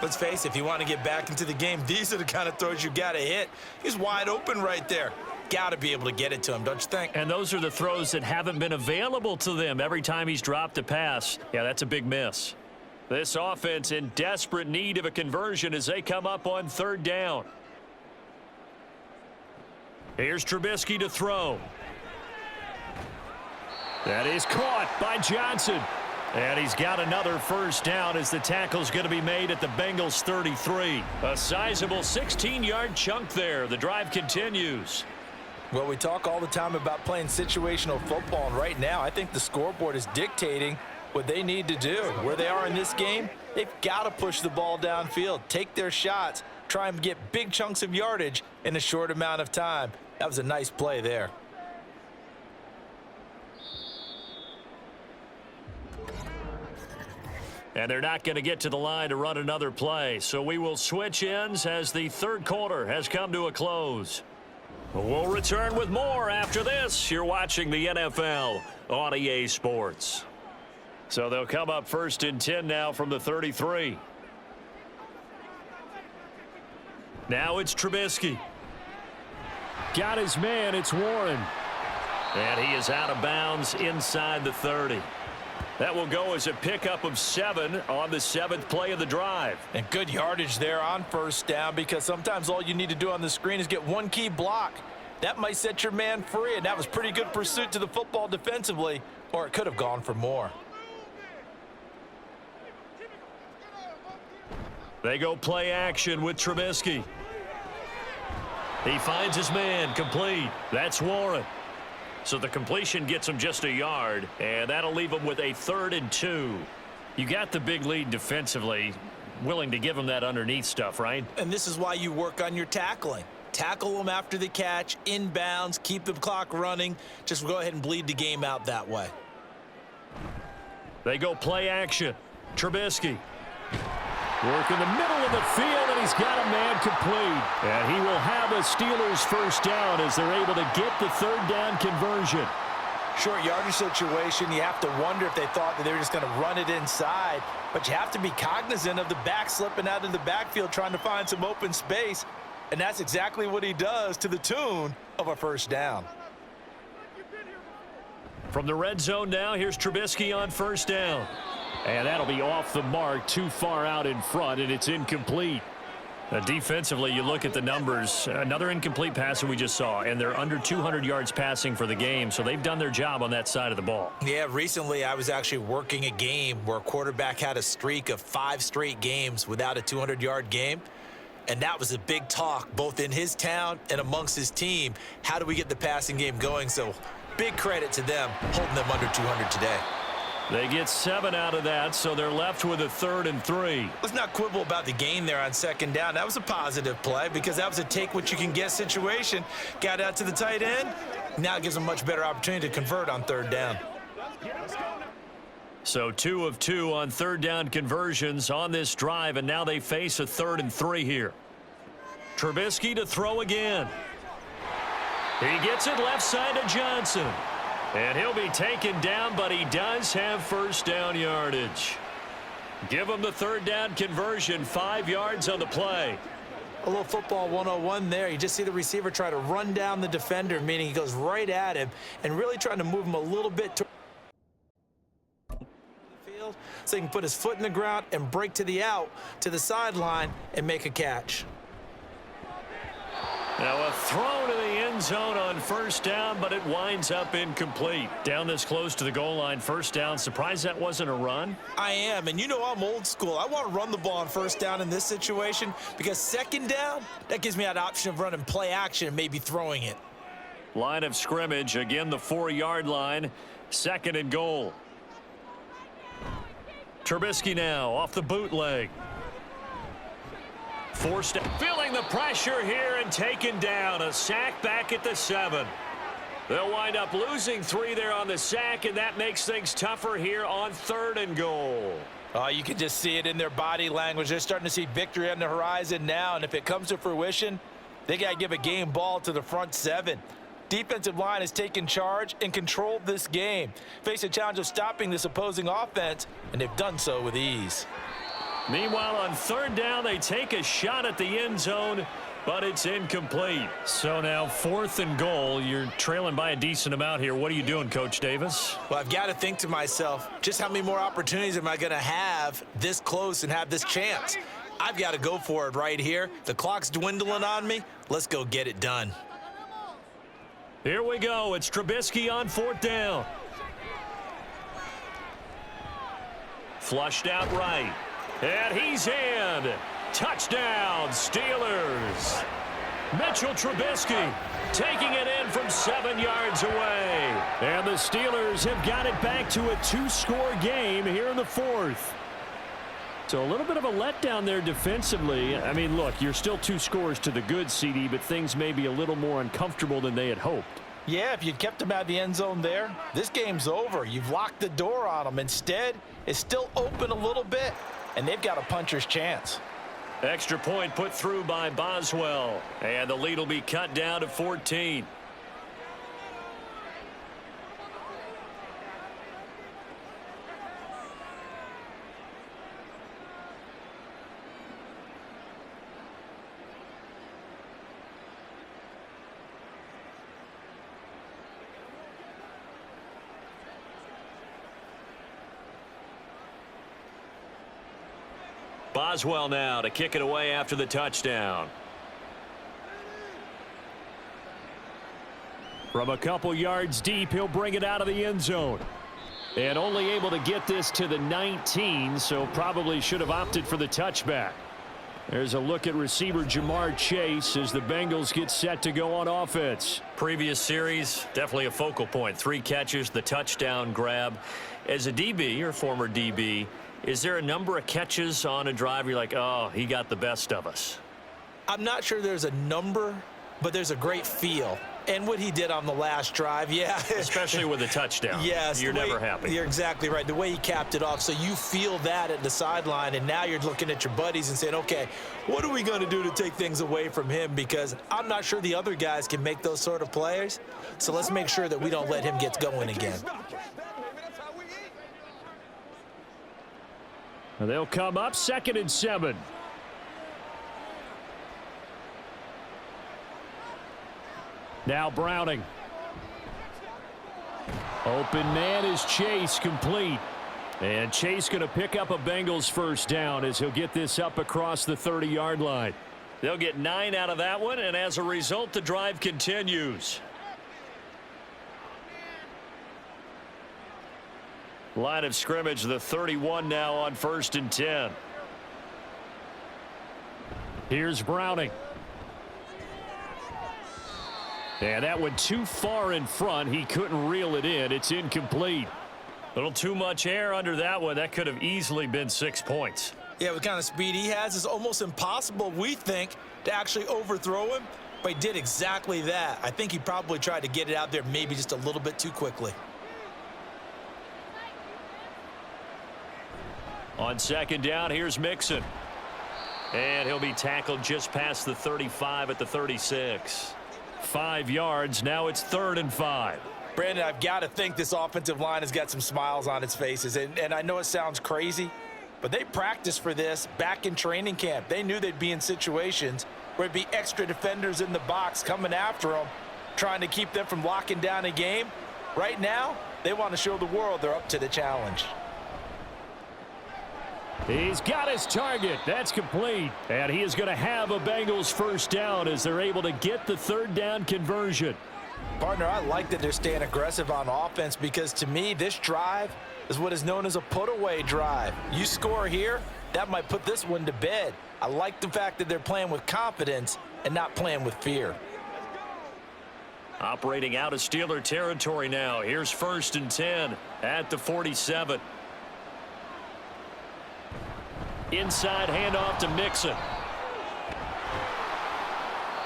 Let's face it, if you want to get back into the game, these are the kind of throws you got to hit. He's wide open right there. Got to be able to get it to him, don't you think? And those are the throws that haven't been available to them every time he's dropped a pass. Yeah, that's a big miss. This offense in desperate need of a conversion as they come up on third down. Here's Trubisky to throw. That is caught by Johnson. And he's got another first down as the tackle's going to be made at the Bengals 33. A sizable 16-yard chunk there. The drive continues. Well, we talk all the time about playing situational football, and right now I think the scoreboard is dictating what they need to do. Where they are in this game, they've got to push the ball downfield, take their shots, try and get big chunks of yardage in a short amount of time. That was a nice play there. And they're not going to get to the line to run another play. So we will switch ends as the third quarter has come to a close. We'll return with more after this. You're watching the NFL on EA Sports. So they'll come up first and 10 now from the 33. Now it's Trubisky. Got his man. It's Warren. And he is out of bounds inside the 30. That will go as a pickup of 7 on the 7th play of the drive. And good yardage there on first down, because sometimes all you need to do on the screen is get one key block. That might set your man free, and that was pretty good pursuit to the football defensively, or it could have gone for more. They go play action with Trubisky. He finds his man, complete. That's Warren. So the completion gets him just a yard, and that'll leave him with a 3rd and 2. You got the big lead defensively, willing to give him that underneath stuff, right? And this is why you work on your tackling. Tackle them after the catch, inbounds, keep the clock running. Just go ahead and bleed the game out that way. They go play action. Trubisky. Work in the middle of the field, and he's got a man complete. And he will have a Steelers first down as they're able to get the third down conversion. Short yardage situation, you have to wonder if they thought that they were just going to run it inside. But you have to be cognizant of the back slipping out of the backfield trying to find some open space. And that's exactly what he does, to the tune of a first down. From the red zone now, here's Trubisky on first down. And that'll be off the mark, too far out in front, and it's incomplete. Defensively, you look at the numbers. Another incomplete pass that we just saw, and they're under 200 yards passing for the game, so they've done their job on that side of the ball. Yeah, recently I was actually working a game where a quarterback had a streak of 5 straight games without a 200-yard game, and that was a big talk both in his town and amongst his team. How do we get the passing game going? So big credit to them holding them under 200 today. They get 7 out of that, so they're left with a 3rd and 3. Let's not quibble about the gain there on second down. That was a positive play because that was a take-what-you-can-get situation. Got out to the tight end. Now it gives them a much better opportunity to convert on third down. So 2 of 2 on third down conversions on this drive, and now they face a 3rd and 3 here. Trubisky to throw again. He gets it left side to Johnson. And he'll be taken down, but he does have first down yardage. Give him the third down conversion, 5 yards on the play. A little football 101 there. You just see the receiver try to run down the defender, meaning he goes right at him and really trying to move him a little bit to the field so he can put his foot in the ground and break to the out, to the sideline, and make a catch. Now a throw to the end zone on first down, but it winds up incomplete. Down this close to the goal line, first down. Surprised that wasn't a run? I am, and you know I'm old school. I want to run the ball on first down in this situation because second down, that gives me that option of running play action and maybe throwing it. Line of scrimmage, again the 4-yard line, 2nd and goal. Trubisky now off the bootleg. Forced, feeling the pressure here and taken down. A sack back at the 7. They'll wind up losing 3 there on the sack, and that makes things tougher here on 3rd and goal. Oh, you can just see it in their body language. They're starting to see victory on the horizon now, and if it comes to fruition, they got to give a game ball to the front 7. Defensive line has taken charge and controlled this game. Face a challenge of stopping this opposing offense, and they've done so with ease. Meanwhile, on 3rd down, they take a shot at the end zone, but it's incomplete. So now 4th and goal. You're trailing by a decent amount here. What are you doing, Coach Davis? Well, I've got to think to myself, just how many more opportunities am I going to have this close and have this chance? I've got to go for it right here. The clock's dwindling on me. Let's go get it done. Here we go. It's Trubisky on 4th down. Flushed out right. And he's in. Touchdown, Steelers. Mitchell Trubisky taking it in from 7 yards away. And the Steelers have got it back to a 2-score game here in the 4th. So a little bit of a letdown there defensively. I mean, look, you're still 2 scores to the good, CD, but things may be a little more uncomfortable than they had hoped. Yeah, if you'd kept them out of the end zone there, this game's over. You've locked the door on them. Instead, it's still open a little bit, and they've got a puncher's chance. Extra point put through by Boswell, and the lead will be cut down to 14. Boswell now to kick it away after the touchdown. From a couple yards deep, he'll bring it out of the end zone. And only able to get this to the 19, so probably should have opted for the touchback. There's a look at receiver Jamar Chase as the Bengals get set to go on offense. Previous series, definitely a focal point. 3 catches, the touchdown grab. As a DB, or former DB, is there a number of catches on a drive you're like, oh, he got the best of us? I'm not sure there's a number, but there's a great feel. And what he did on the last drive, yeah. Especially with a touchdown. Yes. You're never happy. You're exactly right. The way he capped it off, so you feel that at the sideline, and now you're looking at your buddies and saying, okay, what are we going to do to take things away from him? Because I'm not sure the other guys can make those sort of plays. So let's make sure that we don't let him get going again. And they'll come up 2nd and 7. Now Browning. Open man is Chase, complete. And Chase going to pick up a Bengals first down as he'll get this up across the 30-yard line. They'll get 9 out of that one, and as a result, the drive continues. Line of scrimmage, the 31 now on 1st and 10. Here's Browning. And that went too far in front. He couldn't reel it in. It's incomplete. A little too much air under that one. That could have easily been 6 points. Yeah, with the kind of speed he has, it's almost impossible, we think, to actually overthrow him. But he did exactly that. I think he probably tried to get it out there maybe just a little bit too quickly. On 2nd down, here's Mixon. And he'll be tackled just past the 35 at the 36. 5 yards. Now it's 3rd and 5. Brandon, I've got to think this offensive line has got some smiles on its faces. And I know it sounds crazy, but they practiced for this back in training camp. They knew they'd be in situations where it'd be extra defenders in the box coming after them, trying to keep them from locking down a game. Right now, they want to show the world they're up to the challenge. He's got his target. That's complete. And he is going to have a Bengals first down as they're able to get the 3rd down conversion. Partner, I like that they're staying aggressive on offense because to me, this drive is what is known as a put-away drive. You score here, that might put this one to bed. I like the fact that they're playing with confidence and not playing with fear. Operating out of Steeler territory now. Here's 1st and 10 at the 47. Inside handoff to Mixon.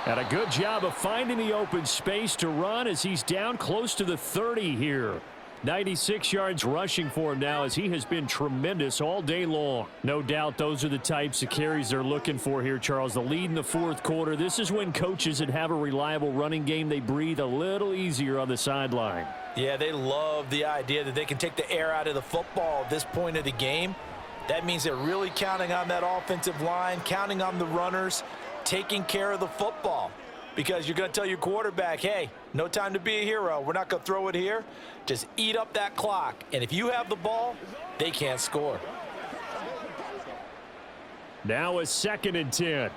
And a good job of finding the open space to run as he's down close to the 30 here. 96 yards rushing for him now as he has been tremendous all day long. No doubt those are the types of carries they're looking for here, Charles. The lead in the fourth quarter. This is when coaches that have a reliable running game, they breathe a little easier on the sideline. Yeah, they love the idea that they can take the air out of the football at this point of the game. That means they're really counting on that offensive line, counting on the runners, taking care of the football. Because you're going to tell your quarterback, hey, no time to be a hero. We're not going to throw it here. Just eat up that clock. And if you have the ball, they can't score. Now a 2nd and 10.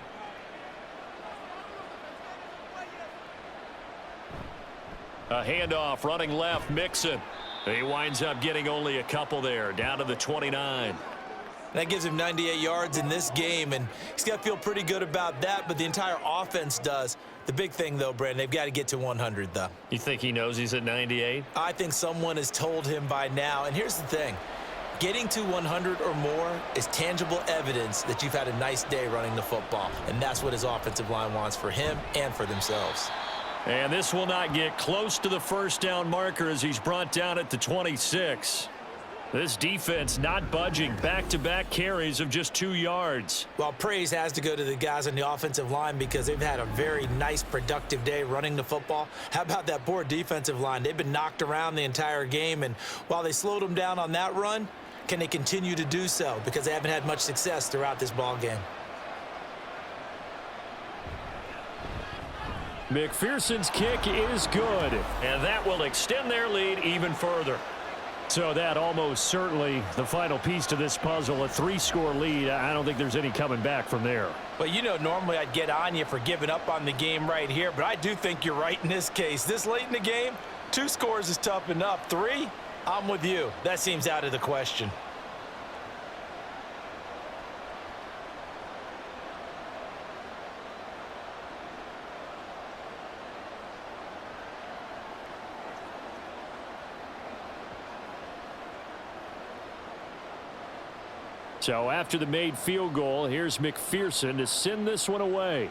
A handoff running left, Mixon. He winds up getting only a couple there, down to the 29. That gives him 98 yards in this game, and he's got to feel pretty good about that, but the entire offense does. The big thing, though, Brandon, they've got to get to 100, though. You think he knows he's at 98? I think someone has told him by now, and here's the thing. Getting to 100 or more is tangible evidence that you've had a nice day running the football, and that's what his offensive line wants for him and for themselves. And this will not get close to the first down marker as he's brought down at the 26. This defense not budging. Back-to-back carries of just 2 yards. Well, praise has to go to the guys on the offensive line because they've had a very nice, productive day running the football. How about that poor defensive line? They've been knocked around the entire game, and while they slowed them down on that run, can they continue to do so? Because they haven't had much success throughout this ball game. McPherson's kick is good, and that will extend their lead even further. So that almost certainly the final piece to this puzzle, a 3-score lead. I don't think there's any coming back from there. Well, you know, normally I'd get on you for giving up on the game right here, but I do think you're right in this case. This late in the game, 2 scores is tough enough. 3, I'm with you. That seems out of the question. So after the made field goal, here's McPherson to send this one away.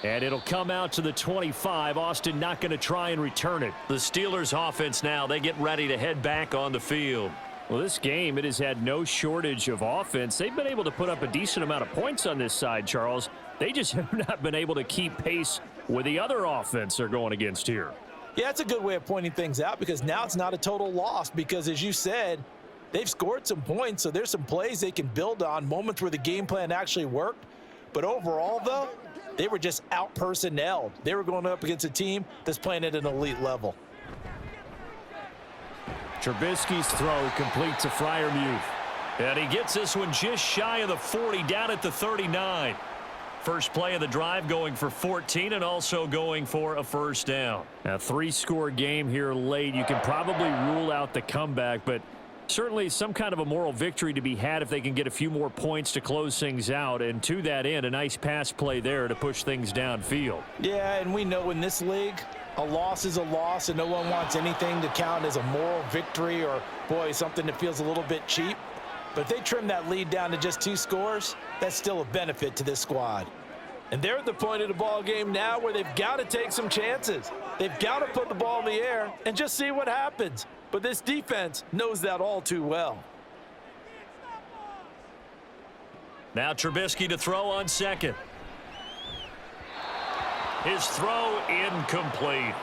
And it'll come out to the 25. Austin not going to try and return it. The Steelers offense now, they get ready to head back on the field. Well, this game, it has had no shortage of offense. They've been able to put up a decent amount of points on this side, Charles. They just have not been able to keep pace with the other offense they're going against here. Yeah, that's a good way of pointing things out because now it's not a total loss because, as you said, they've scored some points, so there's some plays they can build on, moments where the game plan actually worked. But overall, though, they were just out-personnelled. They were going up against a team that's playing at an elite level. Trubisky's throw complete to Freiermuth. And he gets this one just shy of the 40, down at the 39. First play of the drive going for 14 and also going for a first down. A 3-score game here late. You can probably rule out the comeback, but certainly some kind of a moral victory to be had if they can get a few more points to close things out. And to that end, a nice pass play there to push things downfield. Yeah, and we know in this league, a loss is a loss, and no one wants anything to count as a moral victory or, boy, something that feels a little bit cheap. But if they trim that lead down to just 2 scores, that's still a benefit to this squad. And they're at the point of the ball game now where they've got to take some chances. They've got to put the ball in the air and just see what happens. But this defense knows that all too well. Now Trubisky to throw on second. His throw incomplete.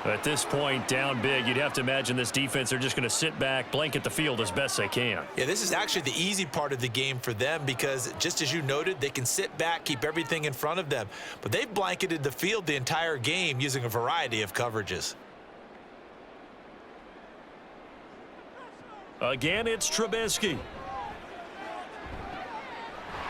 At this point, down big, you'd have to imagine this defense, they're just going to sit back, blanket the field as best they can. Yeah, this is actually the easy part of the game for them because, just as you noted, they can sit back, keep everything in front of them. But they've blanketed the field the entire game using a variety of coverages. Again, it's Trubisky.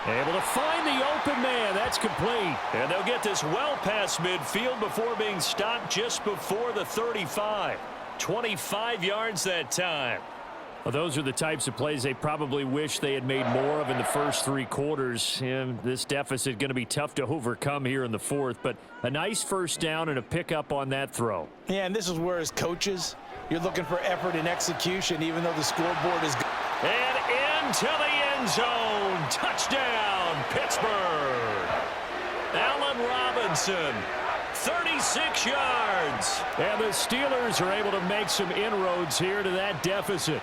Able to find the open man. That's complete. And they'll get this well past midfield before being stopped just before the 35. 25 yards that time. Well, those are the types of plays they probably wish they had made more of in the first 3 quarters. And this deficit going to be tough to overcome here in the fourth. But a nice first down and a pickup on that throw. Yeah, and this is where, as coaches, you're looking for effort and execution, even though the scoreboard is good. And into the end zone. Touchdown, Pittsburgh. Allen Robinson, 36 yards. And the Steelers are able to make some inroads here to that deficit.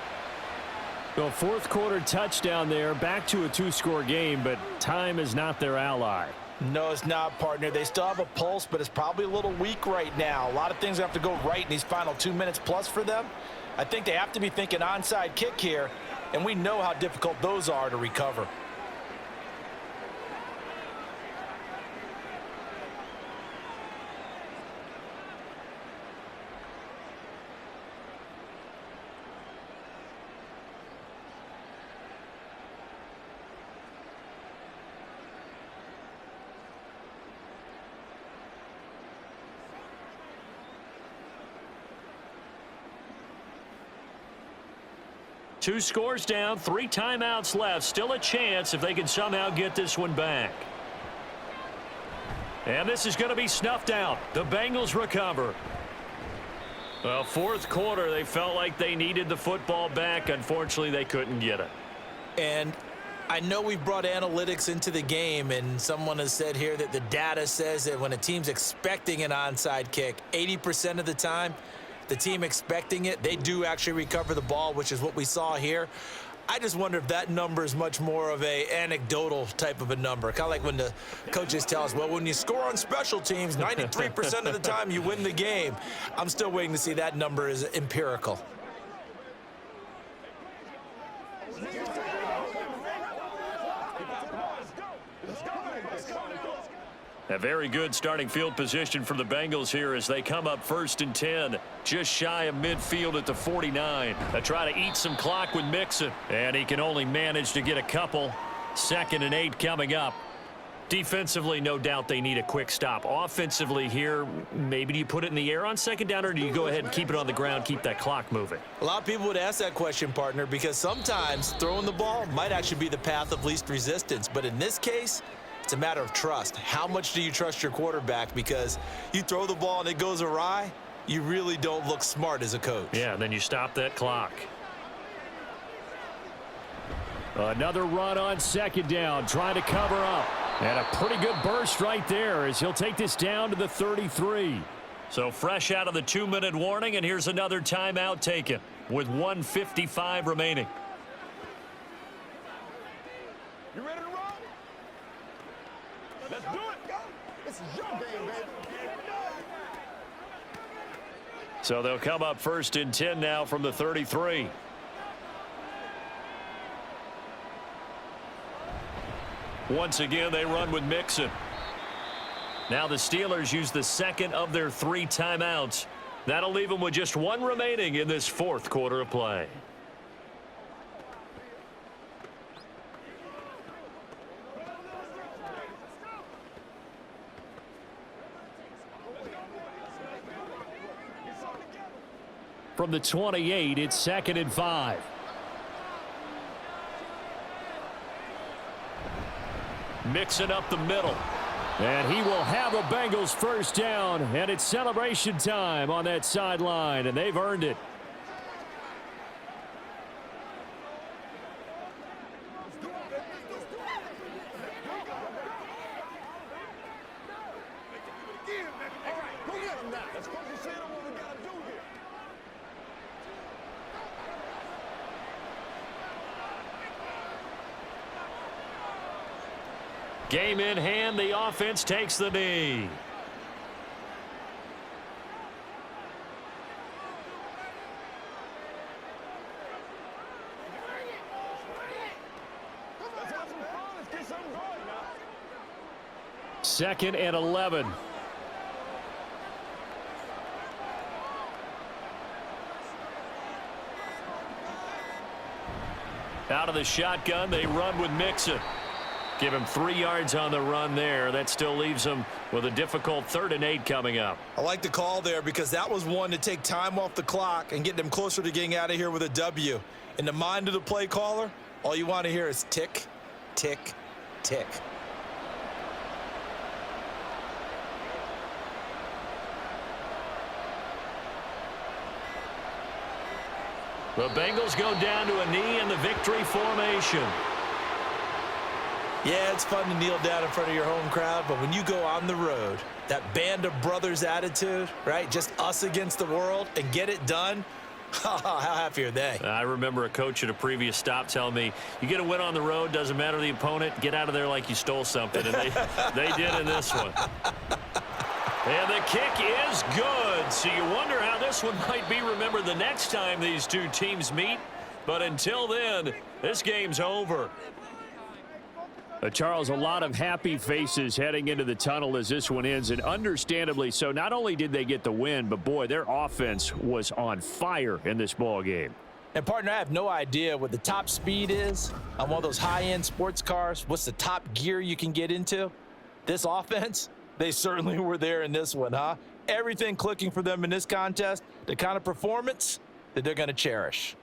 A fourth quarter touchdown there, back to a two-score game, but time is not their ally. No, it's not, partner. They still have a pulse, but it's probably a little weak right now. A lot of things have to go right in these final 2 minutes plus for them. I think they have to be thinking onside kick here, and we know how difficult those are to recover. Two scores down, 3 timeouts left. Still a chance if they can somehow get this one back. And this is going to be snuffed out. The Bengals recover. Well, fourth quarter, they felt like they needed the football back. Unfortunately, they couldn't get it. And I know we've brought analytics into the game, and someone has said here that the data says that when a team's expecting an onside kick, 80% of the time, the team expecting it, they do actually recover the ball, which is what we saw here. I just wonder if that number is much more of a anecdotal type of a number. Kind of like when the coaches tell us, well, when you score on special teams, 93% of the time you win the game. I'm still waiting to see that number is empirical. A very good starting field position for the Bengals here as they come up 1st and 10, just shy of midfield at the 49. They try to eat some clock with Mixon, and he can only manage to get a couple. 2nd and 8 coming up. Defensively, no doubt they need a quick stop. Offensively here, maybe do you put it in the air on 2nd down, or do you go ahead and keep it on the ground, keep that clock moving? A lot of people would ask that question, partner, because sometimes throwing the ball might actually be the path of least resistance. But in this case, it's a matter of trust. How much do you trust your quarterback? Because you throw the ball and it goes awry, you really don't look smart as a coach. Yeah, and then you stop that clock. Another run on 2nd down, trying to cover up. And a pretty good burst right there as he'll take this down to the 33. So fresh out of the 2-minute warning, and here's another timeout taken with 1:55 remaining. You ready to roll? Let's do it. This is your game, baby. So they'll come up 1st and 10 now from the 33. Once again, they run with Mixon. Now the Steelers use the 2nd of their 3 timeouts. That'll leave them with just 1 remaining in this 4th quarter of play. From the 28, it's 2nd and 5. Mixing up the middle. And he will have a Bengals 1st down, and it's celebration time on that sideline, and they've earned it. Game in hand, the offense takes the knee. Second and 11. Out of the shotgun, they run with Mixon. Give him 3 yards on the run there. That still leaves him with a difficult 3rd and 8 coming up. I like the call there because that was one to take time off the clock and get them closer to getting out of here with a W. In the mind of the play caller, all you want to hear is tick, tick, tick. The Bengals go down to a knee in the victory formation. Yeah, it's fun to kneel down in front of your home crowd, but when you go on the road, that band of brothers attitude, right? Just us against the world and get it done. How happy are they? I remember a coach at a previous stop telling me, you get a win on the road, doesn't matter the opponent, get out of there like you stole something. And they did in this one. And the kick is good. So you wonder how this one might be remembered the next time these two teams meet. But until then, this game's over. Charles, a lot of happy faces heading into the tunnel as this one ends, and understandably so. Not only did they get the win, but, boy, their offense was on fire in this ball game. And, partner, I have no idea what the top speed is on one of those high-end sports cars. What's the top gear you can get into? This offense, they certainly were there in this one, huh? Everything clicking for them in this contest, the kind of performance that they're going to cherish.